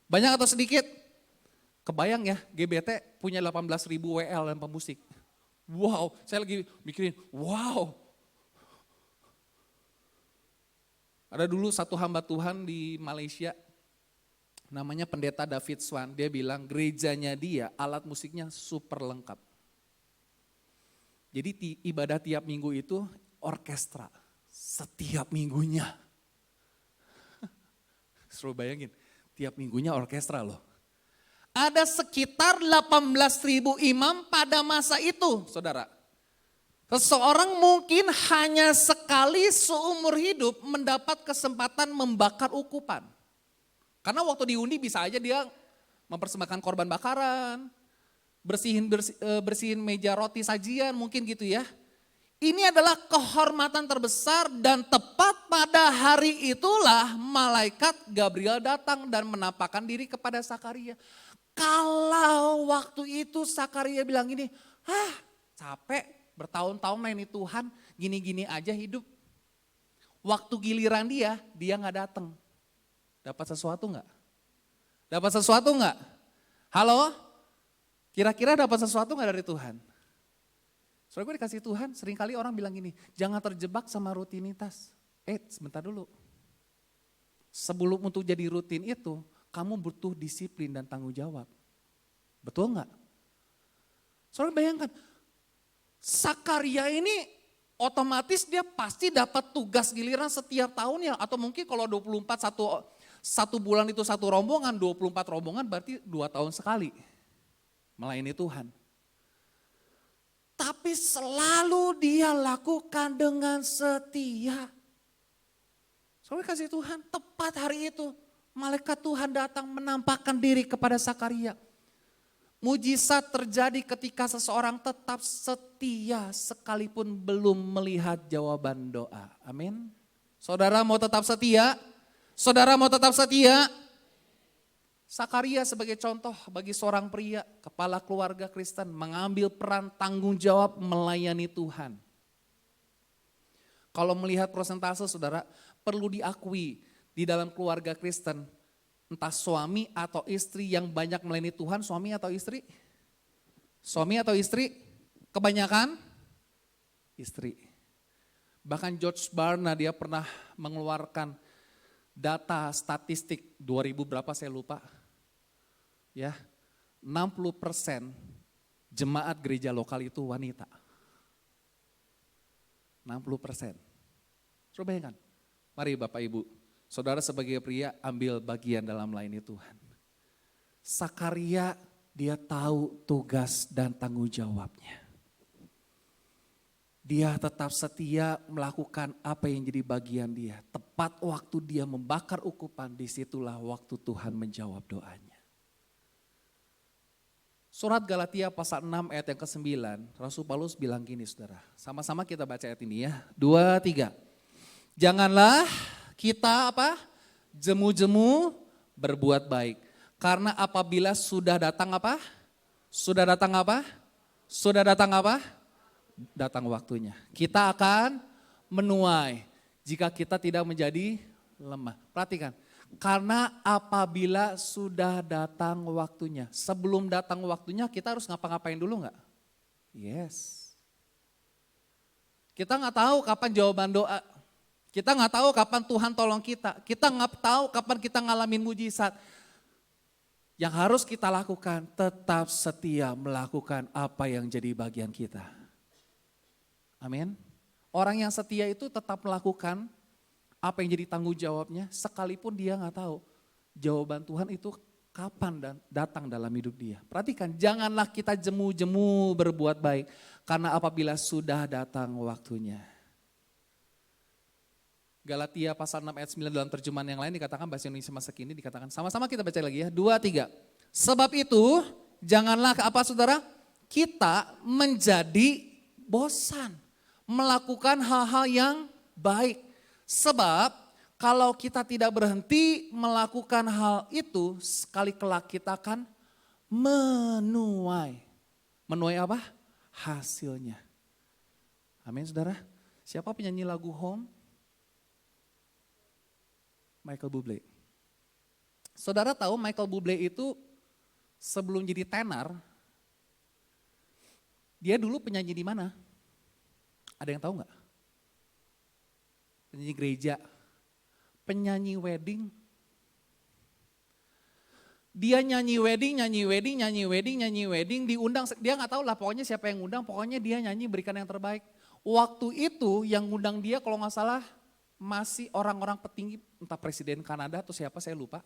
Banyak atau sedikit? Kebayang ya GBT punya 18.000 WL dan pemusik. Wow, saya lagi mikirin wow. Ada dulu satu hamba Tuhan di Malaysia. namanya pendeta David Swan, dia bilang gerejanya dia alat musiknya super lengkap. Jadi ibadah tiap minggu itu orkestra, setiap minggunya. Suruh bayangin, tiap minggunya orkestra loh. Ada sekitar 18.000 imam pada masa itu, saudara. Seseorang mungkin hanya sekali seumur hidup mendapat kesempatan membakar ukupan. Karena waktu diundi bisa aja dia mempersembahkan korban bakaran, bersihin meja roti sajian mungkin gitu ya. Ini adalah kehormatan terbesar dan tepat pada hari itulah malaikat Gabriel datang dan menampakkan diri kepada Sakaria. Kalau waktu itu Sakaria bilang gini, capek bertahun-tahun melayani Tuhan, gini-gini aja hidup. Waktu giliran dia gak datang. Dapat sesuatu gak? Dapat sesuatu gak? Halo? Kira-kira dapat sesuatu gak dari Tuhan? Soalnya gue dikasih Tuhan, seringkali orang bilang gini, jangan terjebak sama rutinitas. Sebentar dulu. Sebelum untuk jadi rutin itu, kamu butuh disiplin dan tanggung jawab. Betul gak? Soalnya bayangkan, Sakaria ini otomatis dia pasti dapat tugas giliran setiap tahunnya. Atau mungkin kalau 24 satu bulan itu satu rombongan, 24 rombongan berarti 2 tahun sekali melayani Tuhan. Tapi selalu dia lakukan dengan setia. Soalnya kasih Tuhan tepat hari itu malaikat Tuhan datang menampakkan diri kepada Sakaria. Mujizat terjadi ketika seseorang tetap setia sekalipun belum melihat jawaban doa. Amin. Saudara mau tetap setia? Saudara mau tetap setia? Sakaria sebagai contoh bagi seorang pria, kepala keluarga Kristen, mengambil peran tanggung jawab melayani Tuhan. Kalau melihat persentase saudara, perlu diakui di dalam keluarga Kristen, entah suami atau istri yang banyak melayani Tuhan, suami atau istri? Suami atau istri? Kebanyakan? Istri. Bahkan George Barna dia pernah mengeluarkan data statistik 2000 berapa saya lupa. Ya, 60% jemaat gereja lokal itu wanita. 60%. Coba bayangkan. Mari Bapak Ibu, saudara sebagai pria ambil bagian dalam melayani Tuhan. Sakaria dia tahu tugas dan tanggung jawabnya. Dia tetap setia melakukan apa yang jadi bagian dia. Tepat waktu dia membakar ukupan, disitulah waktu Tuhan menjawab doanya. Surat Galatia pasal 6 ayat yang ke-9, Rasul Paulus bilang gini saudara. Sama-sama kita baca ayat ini ya, 2, 3. Janganlah kita jemu-jemu berbuat baik. Karena apabila sudah datang apa? Sudah datang apa? Sudah datang apa? Datang waktunya. Kita akan menuai jika kita tidak menjadi lemah. Perhatikan, karena apabila sudah datang waktunya. Sebelum datang waktunya kita harus ngapa-ngapain dulu enggak? Yes. Kita nggak tahu kapan jawaban doa. Kita nggak tahu kapan Tuhan tolong kita. Kita nggak tahu kapan kita ngalamin mujizat. Yang harus kita lakukan tetap setia melakukan apa yang jadi bagian kita. Amin. Orang yang setia itu tetap melakukan apa yang jadi tanggung jawabnya sekalipun dia nggak tahu jawaban Tuhan itu kapan dan datang dalam hidup dia. Perhatikan, janganlah kita jemu-jemu berbuat baik karena apabila sudah datang waktunya. Galatia pasal 6 ayat 9 dalam terjemahan yang lain dikatakan bahasa Indonesia masa kini dikatakan sama-sama kita baca lagi ya. 2, 3. Sebab itu janganlah saudara kita menjadi bosan melakukan hal-hal yang baik. Sebab kalau kita tidak berhenti melakukan hal itu, sekali kelak kita akan menuai. Menuai apa? Hasilnya. Amin saudara. Siapa penyanyi lagu Home? Michael Bublé. Saudara tahu Michael Bublé itu sebelum jadi tenar, dia dulu penyanyi di mana? Ada yang tahu nggak? Penyanyi gereja, penyanyi wedding. Dia nyanyi wedding, diundang, dia nggak tahu lah pokoknya siapa yang undang, pokoknya dia nyanyi berikan yang terbaik. Waktu itu yang undang dia kalau nggak salah masih orang-orang petinggi, entah presiden Kanada atau siapa saya lupa.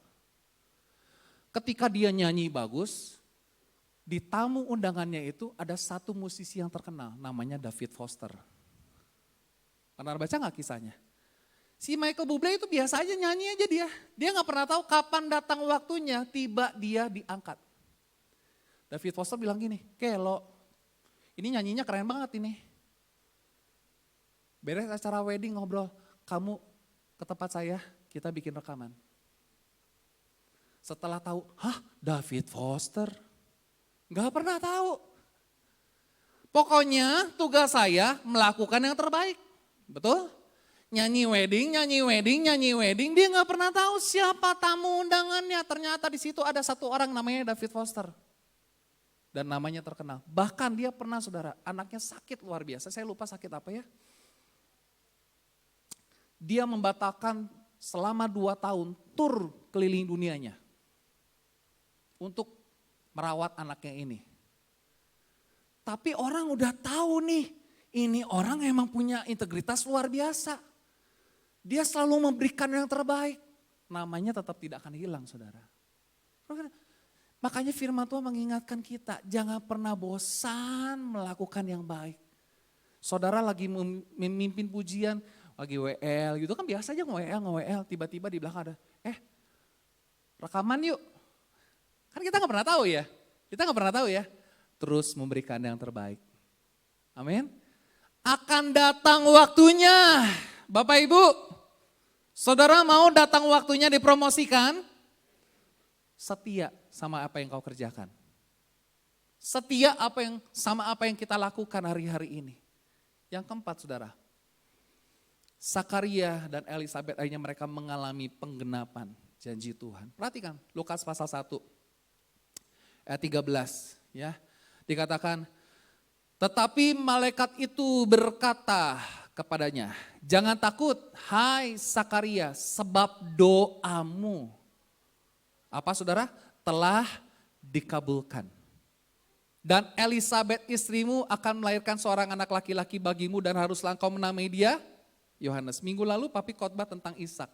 Ketika dia nyanyi bagus, di tamu undangannya itu ada satu musisi yang terkenal namanya David Foster. Pernah baca nggak kisahnya? Si Michael Bublé itu biasa aja nyanyi aja dia. Dia gak pernah tahu kapan datang waktunya tiba dia diangkat. David Foster bilang gini, Kelo, ini nyanyinya keren banget ini. Beres acara wedding ngobrol, kamu ke tempat saya, kita bikin rekaman. Setelah tahu, David Foster? Gak pernah tahu. Pokoknya tugas saya melakukan yang terbaik. Betul? Nyanyi wedding, dia nggak pernah tahu siapa tamu undangannya. Ternyata di situ ada satu orang namanya David Foster. Dan namanya terkenal. Bahkan dia pernah saudara, anaknya sakit luar biasa. Saya lupa sakit apa ya. Dia membatalkan selama 2 tahun tur keliling dunianya. Untuk merawat anaknya ini. Tapi orang udah tahu nih, ini orang emang punya integritas luar biasa. Dia selalu memberikan yang terbaik. Namanya tetap tidak akan hilang saudara. Makanya firman Tuhan mengingatkan kita, jangan pernah bosan melakukan yang baik. Saudara lagi memimpin pujian, lagi WL gitu kan biasa aja nge-WL, tiba-tiba di belakang ada, rekaman yuk. Kan kita gak pernah tahu ya. Terus memberikan yang terbaik. Amin. Akan datang waktunya, Bapak Ibu. Saudara mau datang waktunya dipromosikan? Setia sama apa yang kau kerjakan. Setia sama apa yang kita lakukan hari-hari ini. Yang keempat saudara. Sakaria dan Elisabet akhirnya mereka mengalami penggenapan janji Tuhan. Perhatikan Lukas pasal 1 ayat 13 ya. Dikatakan, tetapi malaikat itu berkata kepadanya, jangan takut hai Sakaria sebab doamu. Apa saudara? Telah dikabulkan. Dan Elisabet istrimu akan melahirkan seorang anak laki-laki bagimu dan haruslah engkau menamai dia Yohanes. Minggu lalu papi khotbah tentang Ishak.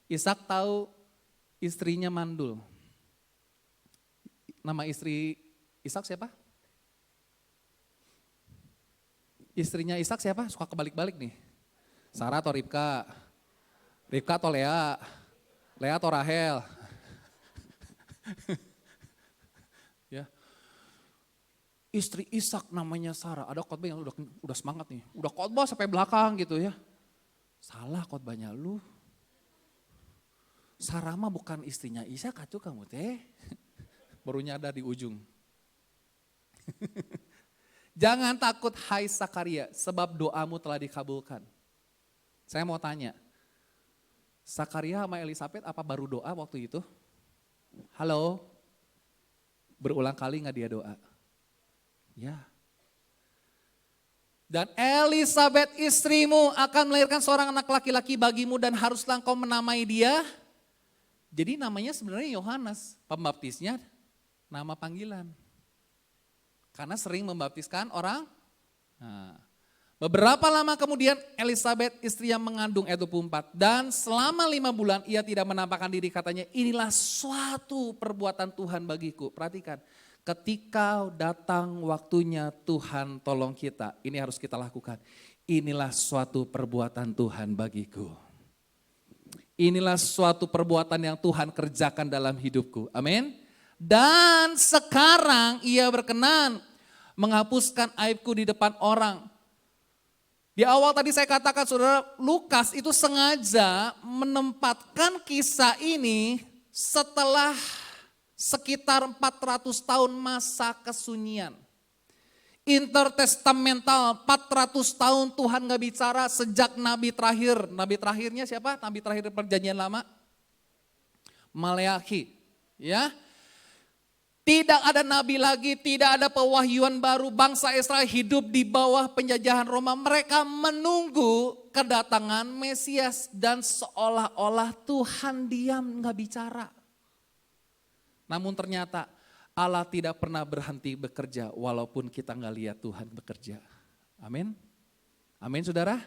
Ishak tahu istrinya mandul. Nama istri Ishak siapa? Istrinya Ishak siapa? Suka kebalik-balik nih. Sarah atau Ribka? Ribka atau Lea? Lea atau Rahel? Ya. Istri Ishak namanya Sarah. Ada khotbah yang udah semangat nih. Udah khotbah sampai belakang gitu ya. Salah khotbahnya lu. Sarah mah bukan istrinya Ishak atuh kamu teh. Baru nyadar di ujung. Jangan takut hai Sakaria, sebab doamu telah dikabulkan. Saya mau tanya, Sakaria sama Elisabet apa baru doa waktu itu? Halo? Berulang kali gak dia doa? Ya. Dan Elisabet istrimu akan melahirkan seorang anak laki-laki bagimu dan haruslah engkau menamai dia. Jadi namanya sebenarnya Yohanes, pembaptisnya nama panggilan. Karena sering membaptiskan orang. Nah, beberapa lama kemudian Elisabet istri yang mengandung ayat 24. Dan selama 5 bulan ia tidak menampakkan diri, katanya inilah suatu perbuatan Tuhan bagiku. Perhatikan, ketika datang waktunya Tuhan tolong kita. Ini harus kita lakukan. Inilah suatu perbuatan Tuhan bagiku. Inilah suatu perbuatan yang Tuhan kerjakan dalam hidupku. Amin. Dan sekarang ia berkenan menghapuskan aibku di depan orang. Di awal tadi saya katakan saudara, Lukas itu sengaja menempatkan kisah ini setelah sekitar 400 tahun masa kesunyian. Intertestamental 400 tahun Tuhan gak bicara sejak nabi terakhir. Nabi terakhirnya siapa? Nabi terakhir perjanjian lama? Maleakhi. Ya. Tidak ada nabi lagi, tidak ada pewahyuan baru. Bangsa Israel hidup di bawah penjajahan Roma. Mereka menunggu kedatangan Mesias dan seolah-olah Tuhan diam gak bicara. Namun ternyata Allah tidak pernah berhenti bekerja walaupun kita nggak lihat Tuhan bekerja. Amin. Amin saudara.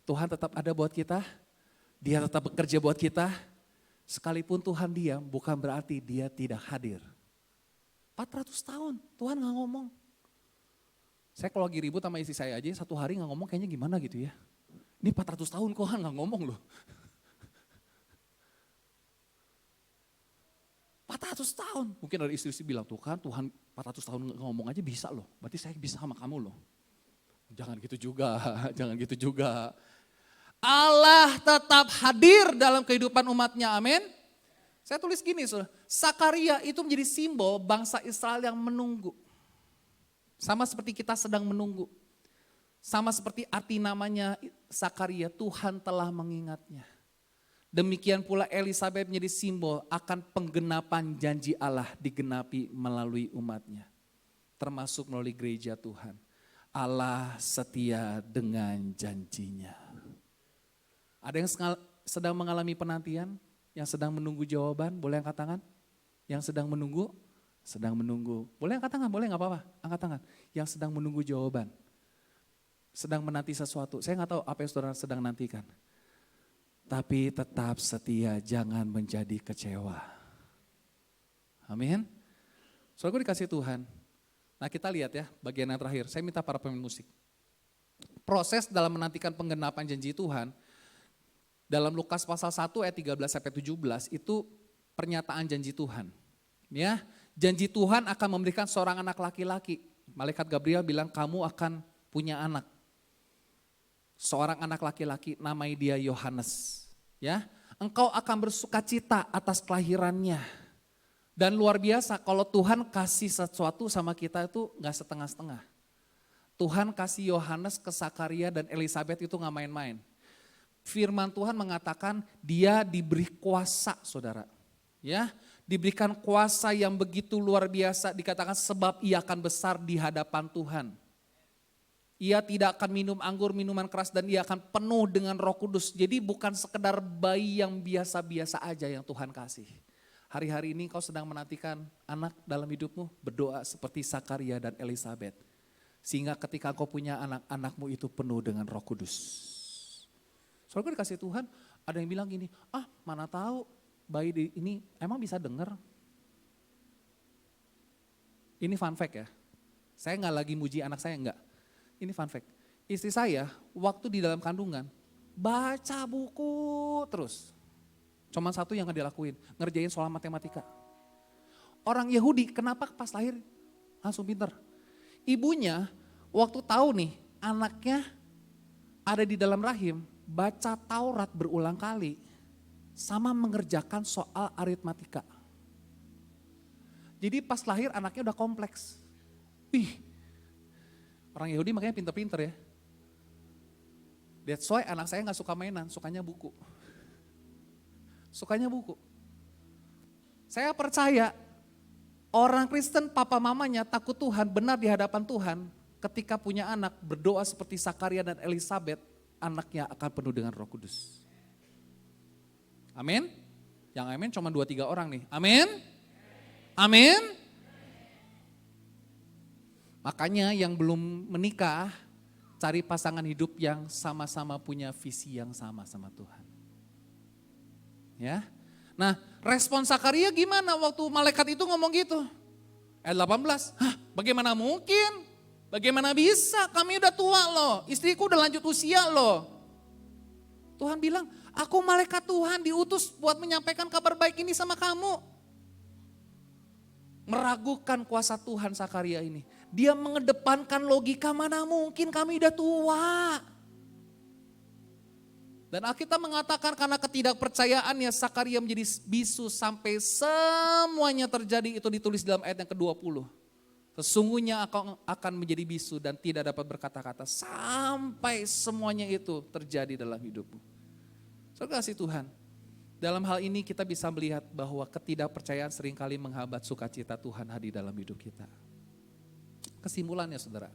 Tuhan tetap ada buat kita. Dia tetap bekerja buat kita. Sekalipun Tuhan diam bukan berarti dia tidak hadir. 400 tahun Tuhan nggak ngomong. Saya kalau lagi ribut sama istri saya aja satu hari nggak ngomong kayaknya gimana gitu ya. Ini 400 tahun Tuhan nggak ngomong loh. 400 tahun. Mungkin ada istri-istri bilang, tuh kan Tuhan 400 tahun ngomong aja bisa loh. Berarti saya bisa sama kamu loh. Jangan gitu juga, jangan gitu juga. Allah tetap hadir dalam kehidupan umatnya, amin. Saya tulis gini, Sakaria itu menjadi simbol bangsa Israel yang menunggu. Sama seperti kita sedang menunggu. Sama seperti arti namanya Sakaria, Tuhan telah mengingatnya. Demikian pula Elisabet menjadi simbol akan penggenapan janji Allah digenapi melalui umatnya. Termasuk melalui gereja Tuhan. Allah setia dengan janjinya. Ada yang sedang mengalami penantian, yang sedang menunggu jawaban, boleh angkat tangan? Yang sedang menunggu, Boleh angkat tangan, boleh gak apa-apa, angkat tangan. Yang sedang menunggu jawaban, sedang menanti sesuatu. Saya gak tahu apa yang saudara sedang nantikan. Tapi tetap setia, jangan menjadi kecewa. Amin. Saudara dikasih Tuhan. Nah kita lihat ya bagian yang terakhir. Saya minta para pemain musik. Proses dalam menantikan penggenapan janji Tuhan. Dalam Lukas pasal 1 ayat 13-17 itu pernyataan janji Tuhan. Ya, janji Tuhan akan memberikan seorang anak laki-laki. Malaikat Gabriel bilang kamu akan punya anak. Seorang anak laki-laki namai dia Yohanes. Ya, engkau akan bersukacita atas kelahirannya. Dan luar biasa kalau Tuhan kasih sesuatu sama kita itu gak setengah-setengah. Tuhan kasih Yohanes ke Sakaria dan Elisabet itu gak main-main. Firman Tuhan mengatakan dia diberi kuasa saudara. Ya, diberikan kuasa yang begitu luar biasa dikatakan sebab ia akan besar di hadapan Tuhan. Ia tidak akan minum anggur, minuman keras dan ia akan penuh dengan Roh Kudus. Jadi bukan sekedar bayi yang biasa-biasa aja yang Tuhan kasih. Hari-hari ini kau sedang menantikan anak dalam hidupmu, berdoa seperti Sakaria dan Elisabet. Sehingga ketika kau punya anak, anakmu itu penuh dengan Roh Kudus. Soalnya dikasih Tuhan, ada yang bilang gini, mana tahu bayi ini emang bisa dengar. Ini fun fact ya, saya nggak lagi muji anak saya enggak. Ini fun fact, istri saya waktu di dalam kandungan baca buku terus. Cuman satu yang dia lakuin, ngerjain soal matematika. Orang Yahudi kenapa pas lahir langsung pinter. Ibunya waktu tahu nih anaknya ada di dalam rahim, baca Taurat berulang kali sama mengerjakan soal aritmatika. Jadi pas lahir anaknya udah kompleks. Orang Yahudi makanya pinter-pinter ya. That's why anak saya gak suka mainan, sukanya buku. Sukanya buku. Saya percaya orang Kristen papa mamanya takut Tuhan, benar di hadapan Tuhan. Ketika punya anak berdoa seperti Sakaria dan Elisabet, anaknya akan penuh dengan Roh Kudus. Amin. Yang amin cuma 2-3 orang nih. Amin. Amin. Makanya yang belum menikah, cari pasangan hidup yang sama-sama punya visi yang sama Tuhan. Ya. Nah, respon Sakaria gimana waktu malaikat itu ngomong gitu? Ayat 18, bagaimana mungkin? Bagaimana bisa? Kami udah tua loh, istriku udah lanjut usia loh. Tuhan bilang, aku malaikat Tuhan diutus buat menyampaikan kabar baik ini sama kamu. Meragukan kuasa Tuhan Sakaria ini. Dia mengedepankan logika, mana mungkin kami udah tua. Dan Alkitab mengatakan karena ketidakpercayaannya Sakaria menjadi bisu sampai semuanya terjadi, itu ditulis dalam ayat yang ke-20. Sesungguhnya akan menjadi bisu dan tidak dapat berkata-kata sampai semuanya itu terjadi dalam hidupmu. Saudara kasih Tuhan, dalam hal ini kita bisa melihat bahwa ketidakpercayaan seringkali menghambat sukacita Tuhan hadir dalam hidup kita. Kesimpulannya saudara,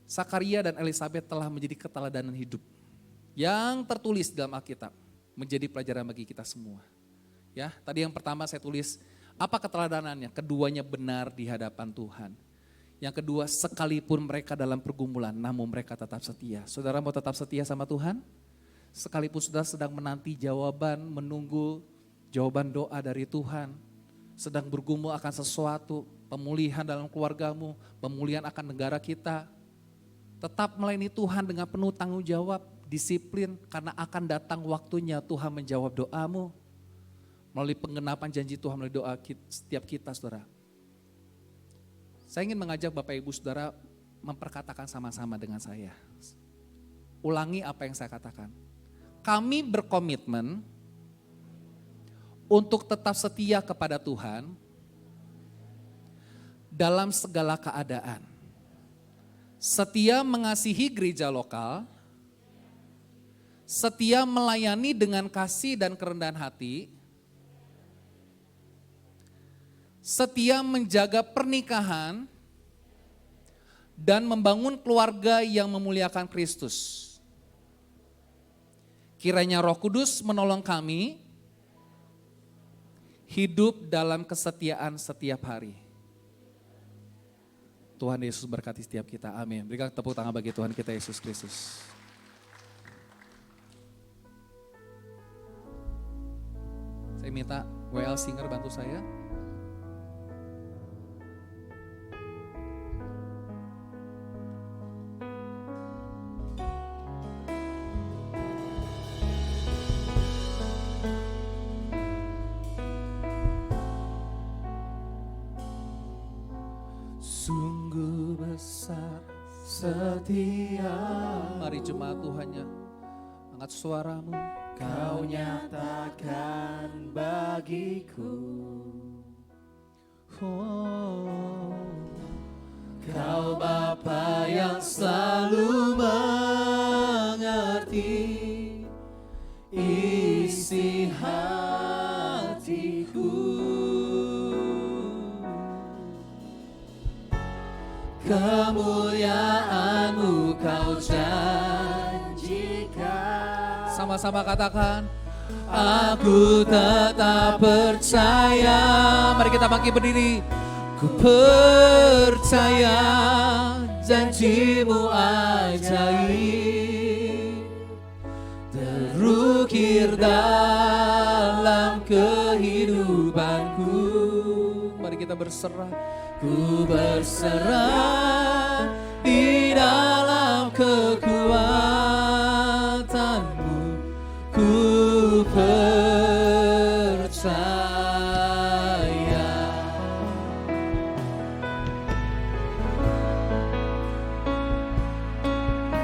Sakaria dan Elisabet telah menjadi keteladanan hidup yang tertulis dalam Alkitab, menjadi pelajaran bagi kita semua. Ya, tadi yang pertama saya tulis Apa keteladanannya? Keduanya benar di hadapan Tuhan. Yang kedua, sekalipun mereka dalam pergumulan, namun mereka tetap setia. Saudara mau tetap setia sama Tuhan? Sekalipun saudara sedang menanti jawaban, menunggu jawaban doa dari Tuhan, sedang bergumul akan sesuatu, pemulihan dalam keluargamu, pemulihan akan negara kita, tetap melayani Tuhan dengan penuh tanggung jawab, disiplin, karena akan datang waktunya Tuhan menjawab doamu. Melalui penggenapan janji Tuhan melalui doa setiap kita, saudara. Saya ingin mengajak Bapak Ibu Saudara memperkatakan sama-sama dengan saya. Ulangi apa yang saya katakan. Kami berkomitmen untuk tetap setia kepada Tuhan dalam segala keadaan. Setia mengasihi gereja lokal, setia melayani dengan kasih dan kerendahan hati, setia menjaga pernikahan dan membangun keluarga yang memuliakan Kristus. Kiranya Roh Kudus menolong kami hidup dalam kesetiaan setiap hari. Tuhan Yesus berkati setiap kita. Amin. Berikan tepuk tangan bagi Tuhan kita Yesus Kristus. Saya minta WL Singer bantu saya. Sungguh besar setia. Mari jemaat Tuhannya, angkat suaramu. Kau nyatakan bagiku, oh, Kau Bapa yang selalu mengerti isi hatiku. Kemuliaan-Mu Kau janjikan. Sama-sama katakan, aku tetap percaya. Mari kita bangkit berdiri. Ku percaya janji-Mu ajaib, terukir dalam kehidupanku. Mari kita berserah. Ku berserah di dalam kekuatan-Mu, ku percaya.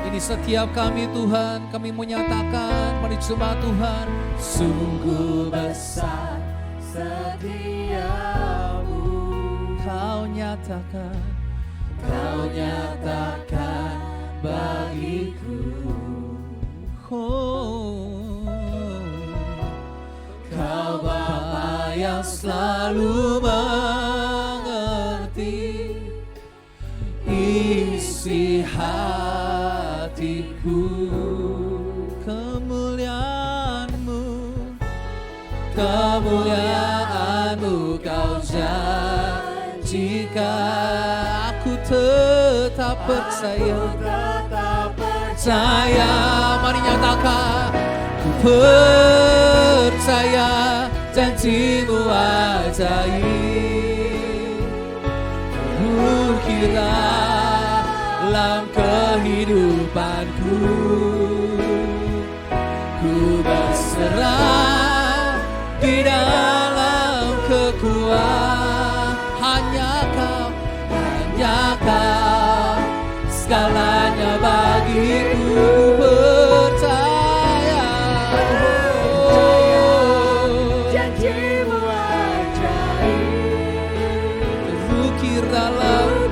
Ini setiap kami Tuhan, kami menyatakan, mari jemaat Tuhan. Sungguh besar setia-Mu, Kau nyatakan bagiku, oh, Kau Bapa yang selalu mengerti isi hatiku. Kemuliaan-Mu Kau janjikan. aku tetap percaya. Mari nyatakan, ku percaya janji-Mu ajaib, terukir dalam kehidupanku. Ku berserah di dalam kekuatan. Hanya Kau segalanya bagiku. Percaya, Janji-Mu ajaib, terukir dalam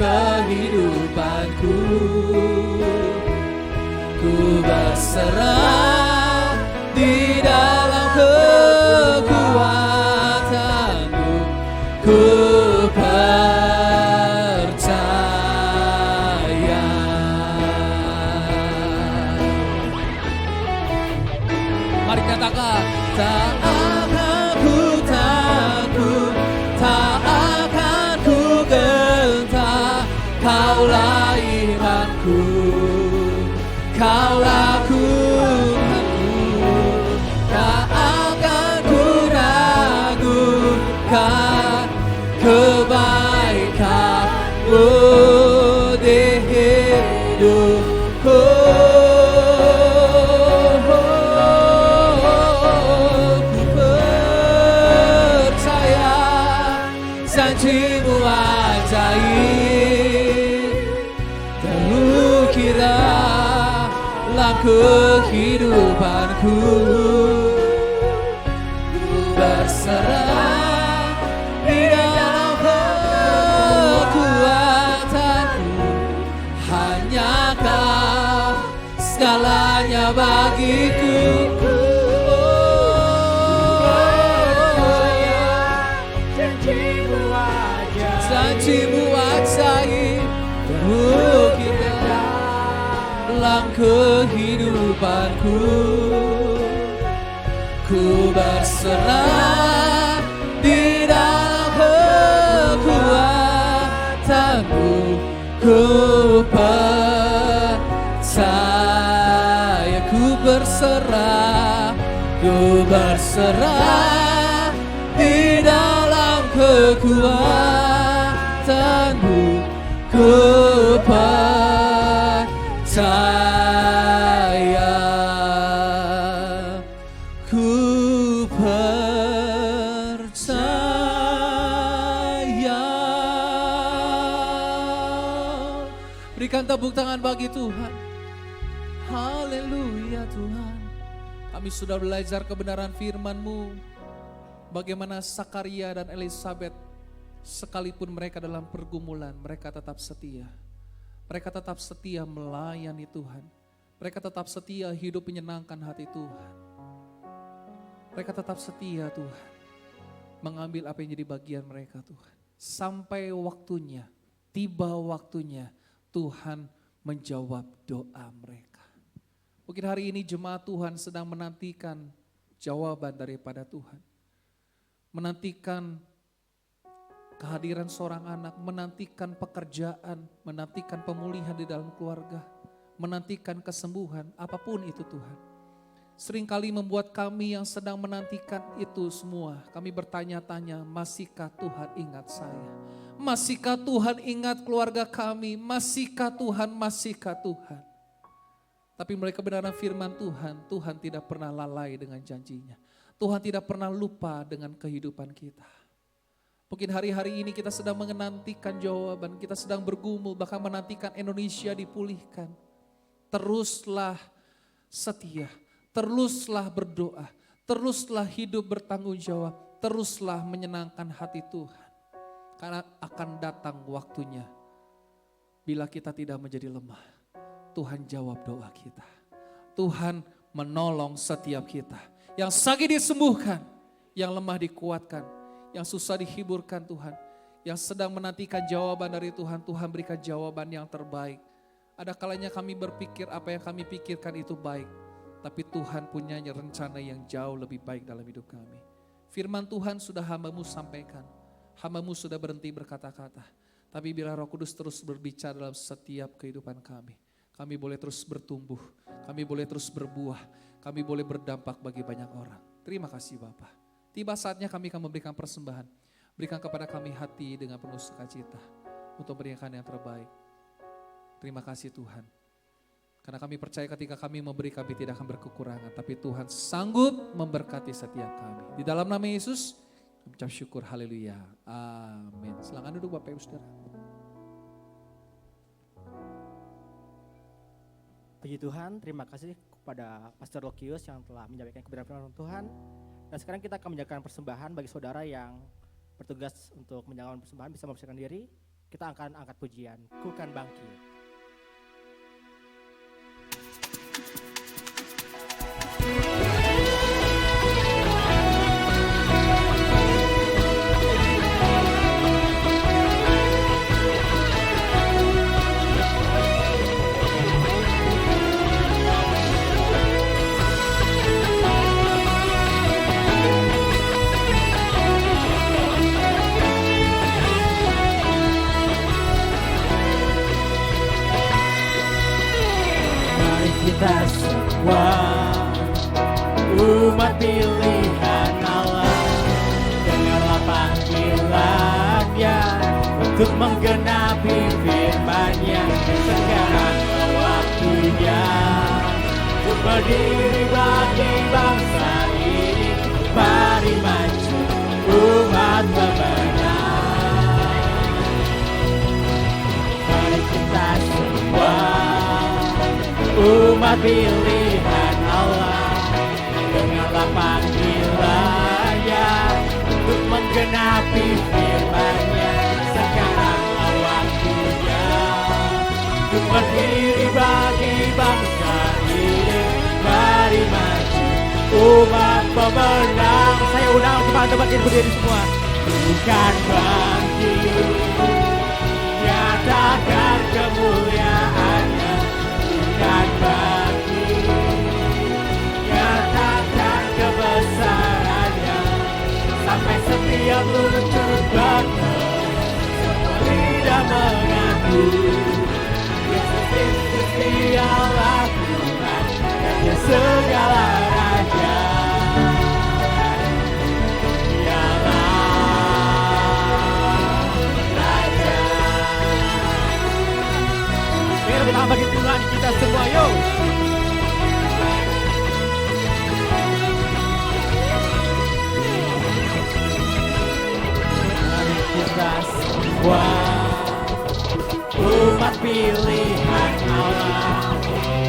kehidupanku. Ku berserah di dalam kekuatan-Mu, ku percaya. Mari katakan, Tak akan ku kebaikan-Mu di hidupku. Ku percaya janji-Mu ajaib, terukir dalam kehidupanku. Ku berserah di dalam kekuatanmu, hanya Kau segalanya bagiku. Janji-Mu ajaib, terukir dalam kehidupanku. Ku berserah di dalam kekuatanmu. Ku percaya, ku berserah di dalam kekuatanmu. Ku percaya, ku percaya. Berikan tepuk tangan bagi Tuhan. Haleluya Tuhan. Kami sudah belajar kebenaran firman-Mu. Bagaimana Sakaria dan Elisabet, sekalipun mereka dalam pergumulan, mereka tetap setia. Mereka tetap setia melayani Tuhan. Mereka tetap setia hidup menyenangkan hati Tuhan. Mereka tetap setia Tuhan, mengambil apa yang jadi bagian mereka Tuhan. Sampai waktunya, tiba waktunya Tuhan menjawab doa mereka. Mungkin hari ini jemaat Tuhan sedang menantikan jawaban daripada Tuhan. Menantikan kehadiran seorang anak, menantikan pekerjaan, menantikan pemulihan di dalam keluarga, menantikan kesembuhan, apapun itu Tuhan. Seringkali membuat kami yang sedang menantikan itu semua, kami bertanya-tanya, masihkah Tuhan ingat saya? Masihkah Tuhan ingat keluarga kami? Masihkah Tuhan, masihkah Tuhan? Tapi mereka kebenaran firman Tuhan, Tuhan tidak pernah lalai dengan janjinya. Tuhan tidak pernah lupa dengan kehidupan kita. Mungkin hari-hari ini kita sedang menantikan jawaban, kita sedang bergumul, bahkan menantikan Indonesia dipulihkan. Teruslah setia, teruslah berdoa, teruslah hidup bertanggung jawab, teruslah menyenangkan hati Tuhan. Karena akan datang waktunya, bila kita tidak menjadi lemah, Tuhan jawab doa kita. Tuhan menolong setiap kita. Yang sakit disembuhkan, yang lemah dikuatkan, yang susah dihiburkan Tuhan. Yang sedang menantikan jawaban dari Tuhan, Tuhan berikan jawaban yang terbaik. Ada kalanya kami berpikir apa yang kami pikirkan itu baik. Tapi Tuhan punya rencana yang jauh lebih baik dalam hidup kami. Firman Tuhan sudah hamba-Mu sampaikan. Hamba-Mu sudah berhenti berkata-kata. Tapi bila Roh Kudus terus berbicara dalam setiap kehidupan kami. Kami boleh terus bertumbuh, kami boleh terus berbuah, kami boleh berdampak bagi banyak orang. Terima kasih Bapa. Tiba saatnya kami akan memberikan persembahan. Berikan kepada kami hati dengan penuh sukacita untuk memberikan yang terbaik. Terima kasih Tuhan. Karena kami percaya ketika kami memberi, kami tidak akan berkekurangan. Tapi Tuhan sanggup memberkati setiap kami. Di dalam nama Yesus, kami ucap syukur, haleluya. Amin. Silakan duduk Bapak Ibu Saudara. Puji Tuhan, terima kasih kepada Pastor Lokius yang telah menyampaikan kebenaran firman Tuhan. Dan sekarang kita akan menjalankan persembahan bagi saudara yang bertugas untuk menjalankan persembahan, bisa mempersiapkan diri. Kita akan angkat pujian, Ku Kan Bangkit. Kita semua umat pilihan Allah, dengarlah panggilan untuk menggenapi firman-Nya. Sekarang waktunya untuk berdiri bagi bangsa ini. Mari maju umat pemenang. Mari kita semua umat pilihan Allah, dengarlah panggilannya untuk menggenapi firman-Nya. Sekaranglah waktunya untuk berdiri bagi bangsa ini. Mari maju umat pemenang. Saya undang teman-teman ini berdiri semua. Bukan bangkit, nyatakan kemuliaan-Nya. Bukan bangkit, nyatakan kebesaran-Nya. Sampai setiap lutut berteru, semua lidah mengaku Yesus Kristus dialah Tuhan, Raja segala raja. Kita bagi Tuhan kita semua, yuk. Mari kita semua umat pilihan Allah,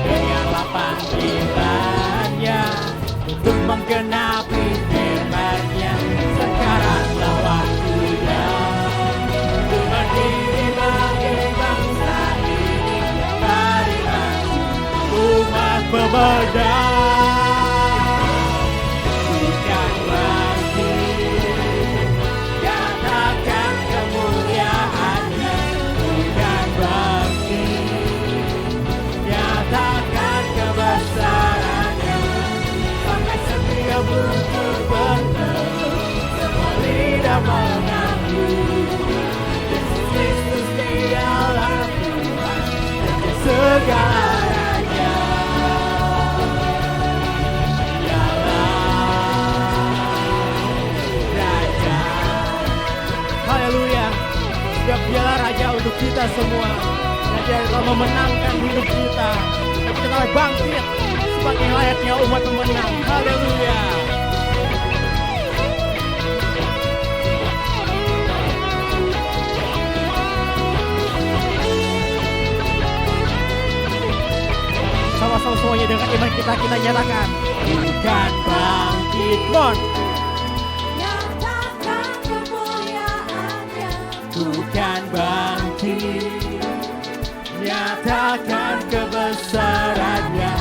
dengarlah panggilan-Nya untuk menggenapi firman-Nya. Sekaranglah waktunya untuk berdiri bagi bangsa ini. Mari maju umat pemenang. Bukan bangkit, nyatakan kemuliaan-Nya. Bukan bangkit, nyatakan kebesaran-Nya. Sampai setiap lutut berteru, semua lidah mengaku Yesus Kristus dialah Tuhan, Raja segala raja. Dialah Raja. Haleluya. Dialah Raja untuk kita semua. Dan Dia telah memenangkan hidup kita. Dan kita telah bangkit sebagai layaknya umat pemenang. Haleluya. Sama-sama semuanya dengan iman kita nyatakan. Bukan bangkit, mon. Nyatakan kemuliaan-Nya. Bukan bangkit, nyatakan kebesaran-Nya.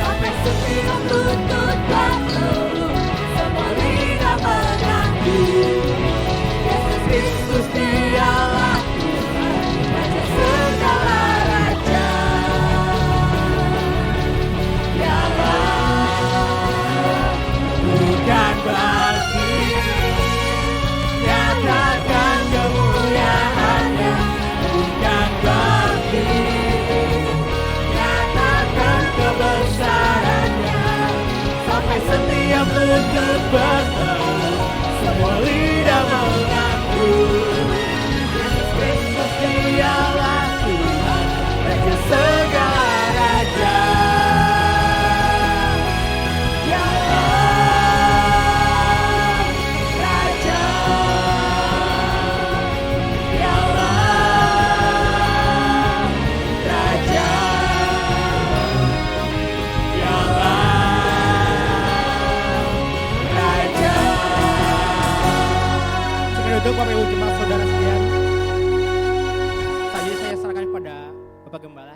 Sampai setiap lutut berteru, semua lidah mengaku Yesus Kristus dialah Tuhan, Raja segala raja. Bukan bangkit, nyatakan kemuliaan-Nya. Bukan bangkit, nyatakan kebesaran-Nya. Sampai setiap lutut berteru, semua lidah mengaku Yesus Kristus dialah Tuhan, Raja segala raja. Untuk Bapak Ibu jemaat saudara sekalian, selanjutnya saya serahkan kepada Bapak Gembala.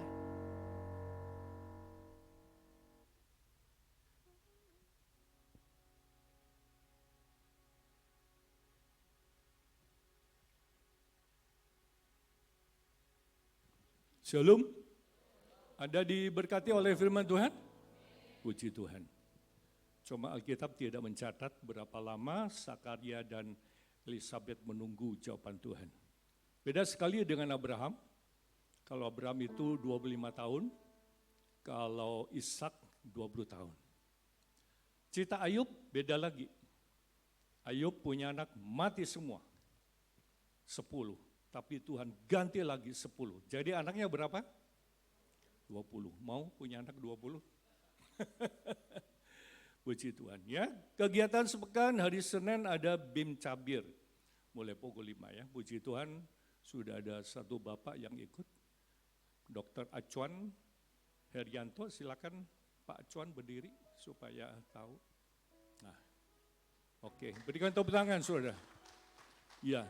Shalom. Anda diberkati oleh firman Tuhan? Puji Tuhan. Cuma Alkitab tidak mencatat berapa lama Sakaria dan Elisabet menunggu jawaban Tuhan. Beda sekali dengan Abraham. Kalau Abraham itu 25 tahun, kalau Ishak 20 tahun. Cerita Ayub beda lagi. Ayub punya anak mati semua, 10. tapi Tuhan ganti lagi 10. Jadi anaknya berapa? 20. Mau punya anak 20? Puji Tuhan ya. Kegiatan sepekan hari Senin ada BIM Cabir. Mulai pukul 5 ya. Puji Tuhan sudah ada satu bapak yang ikut. Dr. Acuan Herianto, silakan Pak Acuan berdiri supaya tahu. Nah, oke, berikan tepuk tangan saudara. Ya,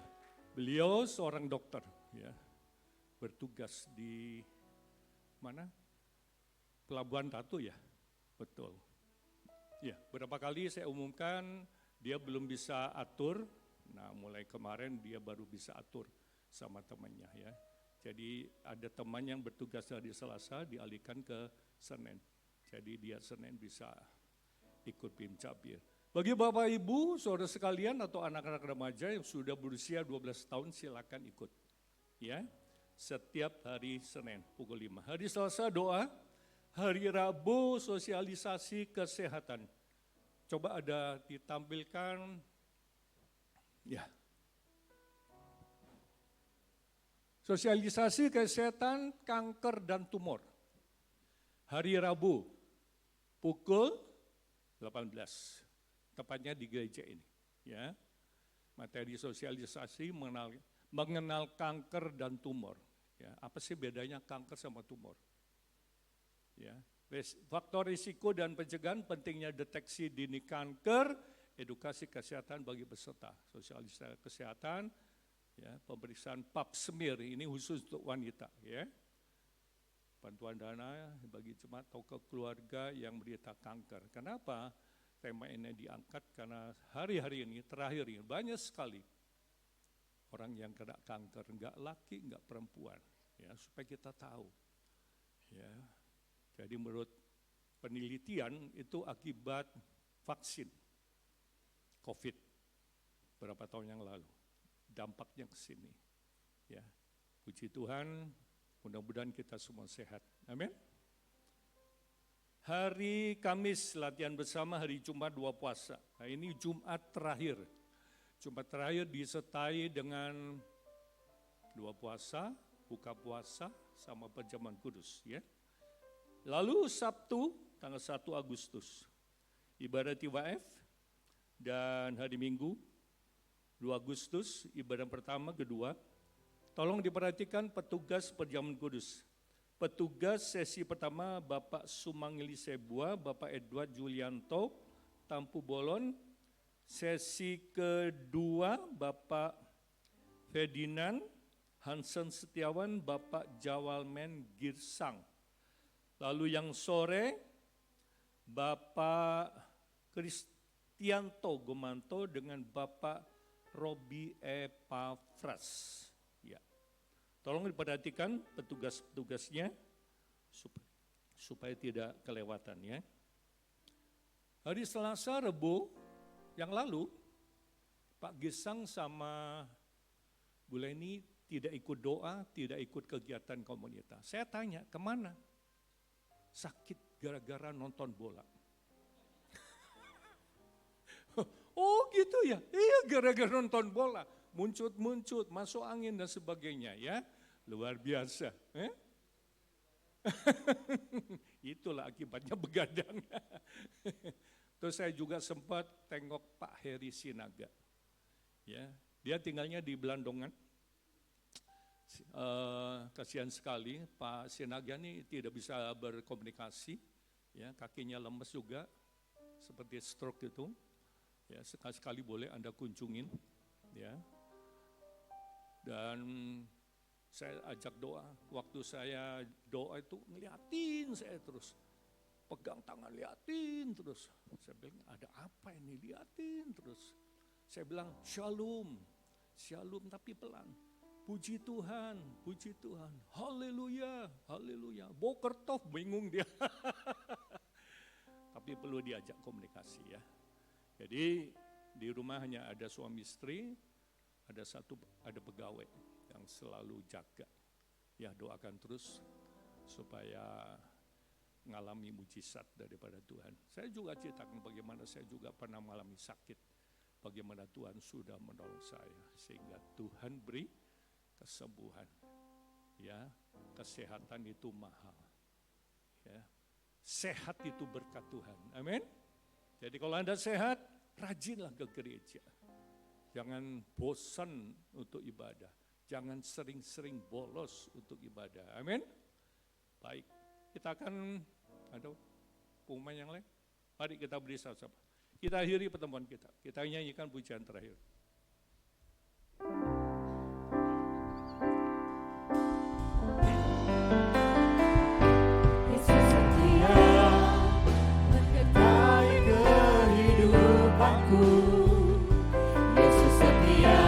beliau seorang dokter ya. Bertugas di mana? Pelabuhan Ratu ya. Betul. Ya, berapa kali saya umumkan dia belum bisa atur. Nah, mulai kemarin dia baru bisa atur sama temannya ya. Jadi ada teman yang bertugas dari Selasa dialihkan ke Senin. Jadi dia Senin bisa ikut BIM Cabir. Bagi Bapak Ibu, saudara sekalian atau anak-anak remaja yang sudah berusia 12 tahun silakan ikut. Ya. Setiap hari Senin pukul 5. Hari Selasa doa, hari Rabu sosialisasi kesehatan. Coba ada ditampilkan. Ya. Sosialisasi kesehatan kanker dan tumor. Hari Rabu pukul 18. Tepatnya di gereja ini, ya. Materi sosialisasi mengenal kanker dan tumor. Ya, apa sih bedanya kanker sama tumor? Ya, faktor risiko dan pencegahan, pentingnya deteksi dini kanker, edukasi kesehatan bagi peserta, sosialisasi kesehatan, ya, pemeriksaan pap smear ini khusus untuk wanita, ya. Bantuan dana bagi jemaat atau keluarga yang menderita kanker. Kenapa tema ini diangkat? Karena hari-hari ini, terakhir ini banyak sekali orang yang kena kanker, enggak laki, enggak perempuan, ya, supaya kita tahu, ya. Jadi menurut penelitian itu akibat vaksin COVID berapa tahun yang lalu, dampaknya ke sini, ya. Puji Tuhan, mudah-mudahan kita semua sehat, amin. Hari Kamis latihan bersama, hari Jumat 2 puasa. Nah, ini Jumat terakhir. Jumat terakhir disertai dengan 2 puasa, buka puasa, sama perjamuan kudus, ya. Lalu Sabtu tanggal 1 Agustus, ibadah TWF, dan hari Minggu 2 Agustus, ibadah pertama, kedua. Tolong diperhatikan petugas perjamuan kudus. Petugas sesi pertama Bapak Sumangili Sebua, Bapak Edward Julianto, Tampu Bolon. Sesi kedua Bapak Ferdinand Hansen Setiawan, Bapak Jawalmen Girsang. Lalu yang sore Bapak Kristianto Gomanto dengan Bapak Robi Epafras. Ya. Tolong diperhatikan petugas-petugasnya supaya tidak kelewatan, ya. Hari Selasa, Rebu yang lalu Pak Gesang sama Bu Leni tidak ikut doa, tidak ikut kegiatan komunitas. Saya tanya, kemana? Sakit gara-gara nonton bola. Oh gitu ya, iya gara-gara nonton bola. Muncut-muncut, masuk angin dan sebagainya, ya. Luar biasa. Itulah akibatnya begadang. Terus saya juga sempat tengok Pak Heri Sinaga. Ya, dia tinggalnya di Belandongan. Kasihan sekali Pak Sinaga ini tidak bisa berkomunikasi, ya, kakinya lemes juga, seperti stroke itu. Ya, sekali-sekali boleh Anda kunjungin, ya. Dan saya ajak doa. Waktu saya doa itu ngeliatin saya terus, pegang tangan liatin terus. Saya bilang ada apa ini, liatin terus. Saya bilang shalom, shalom tapi pelan. Puji Tuhan, haleluya, haleluya. Boker Tov bingung dia. Tapi perlu diajak komunikasi, ya. Jadi di rumah hanya ada suami istri, ada pegawai yang selalu jaga. Ya, doakan terus supaya mengalami mujizat daripada Tuhan. Saya juga ceritakan bagaimana saya juga pernah mengalami sakit. Bagaimana Tuhan sudah menolong saya sehingga Tuhan beri kesembuhan. Ya, kesehatan itu mahal. Ya, sehat itu berkat Tuhan. Amin. Jadi kalau Anda sehat, rajinlah ke gereja. Jangan bosan untuk ibadah. Jangan sering-sering bolos untuk ibadah. Amin. Baik, kita akan ada pengumuman yang lain. Mari kita beri sama-sama. Kita akhiri pertemuan kita. Kita nyanyikan pujian terakhir. Yesus setia menyertai kehidupanku. Yesus setia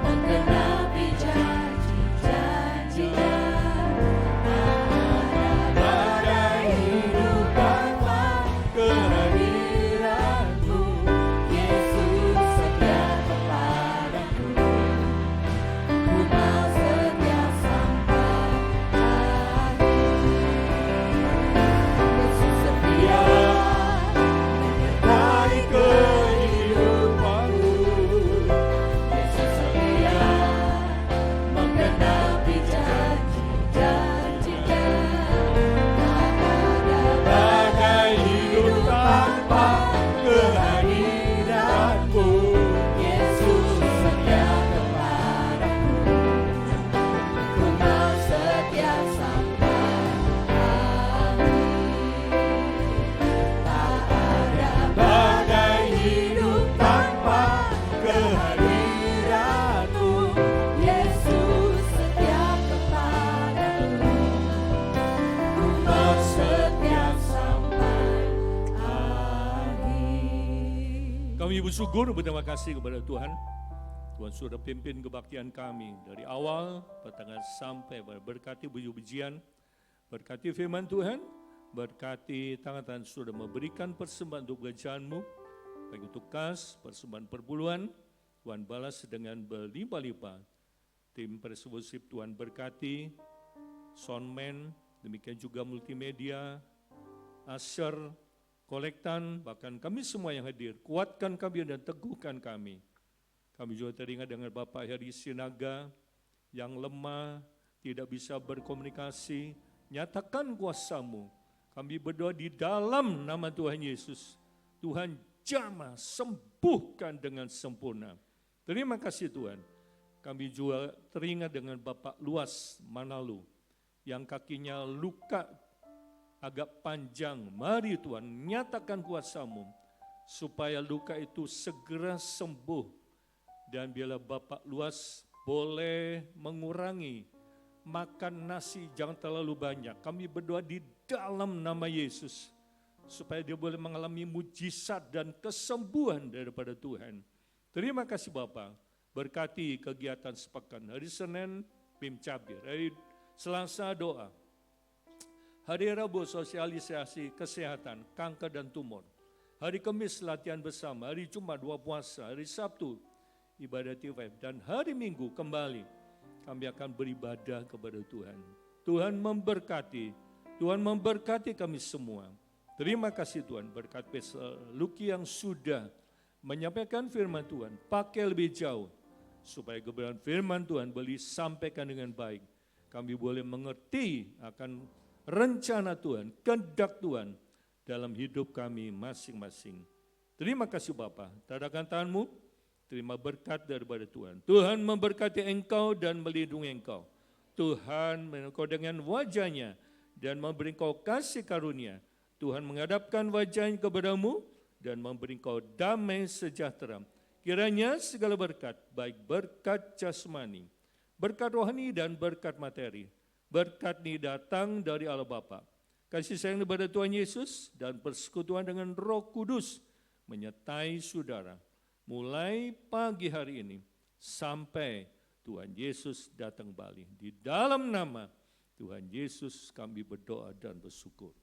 menggenapi janji-janji-Nya. Badai hidup tanpa kehadiran-Mu. Yesus setia kepadaku. Ku mau setia sampai akhir. Yesus setia menyertai kehidupanku. Yesus setia menggenapi janji-janji-Nya. Badai hidup tanpa kehadiran-Mu. Yesus setia kepadaku. Ku mau setia sampai akhir. Tak ada Badai hidup tanpa kehadiran-Mu. Yesus setia kepadaku. Ku mau setia sampai akhir. Kami bersyukur, berterima kasih kepada Tuhan. Tuhan sudah pimpin kebaktian kami dari awal, pertengahan sampai berkati puji-pujian, berkati firman Tuhan, berkati tangan-tangan sudah memberikan persembahan untuk kerajaan-Mu, baik untuk kas, persembahan perpuluhan, Tuhan balas dengan berlimpah-limpah. Tim persekutif Tuhan berkati, soundman, demikian juga multimedia, usher, kolektan, bahkan kami semua yang hadir, kuatkan kami dan teguhkan kami. Kami juga teringat dengan Bapak Heri Sinaga yang lemah, tidak bisa berkomunikasi, nyatakan kuasa-Mu. Kami berdoa di dalam nama Tuhan Yesus. Tuhan jamah, sembuhkan dengan sempurna. Terima kasih Tuhan. Kami juga teringat dengan Bapak Luas Manalu yang kakinya luka agak panjang. Mari Tuhan, nyatakan kuasa-Mu supaya luka itu segera sembuh. Dan bila Bapak Luas boleh mengurangi makan nasi, jangan terlalu banyak. Kami berdoa di dalam nama Yesus supaya dia boleh mengalami mujizat dan kesembuhan daripada Tuhan. Terima kasih Bapak. Berkati kegiatan sepekan. Hari Senin Bim Cabir, hari Selasa doa. Hari Rabu sosialisasi kesehatan, kanker dan tumor. Hari Kamis latihan bersama, hari Jumat doa puasa, hari Sabtu ibadah T5, dan hari Minggu kembali kami akan beribadah kepada Tuhan. Tuhan memberkati kami semua. Terima kasih Tuhan, berkat Pastor Luki yang sudah menyampaikan firman Tuhan, pakai lebih jauh supaya kebenaran firman Tuhan boleh disampaikan dengan baik. Kami boleh mengerti akan rencana Tuhan, kehendak Tuhan dalam hidup kami masing-masing. Terima kasih Bapa, tadakan tangan-Mu. Terima berkat daripada Tuhan. Tuhan memberkati engkau dan melindungi engkau. Tuhan engkau dengan wajah-Nya dan memberi engkau kasih karunia. Tuhan menghadapkan wajah-Nya kepadamu dan memberi engkau damai sejahtera. Kiranya segala berkat, baik berkat jasmani, berkat rohani dan berkat materi, berkat ini datang dari Allah Bapa. Kasih sayang kepada Tuhan Yesus dan persekutuan dengan Roh Kudus menyertai saudara. Mulai pagi hari ini sampai Tuhan Yesus datang kembali. Di dalam nama Tuhan Yesus kami berdoa dan bersyukur.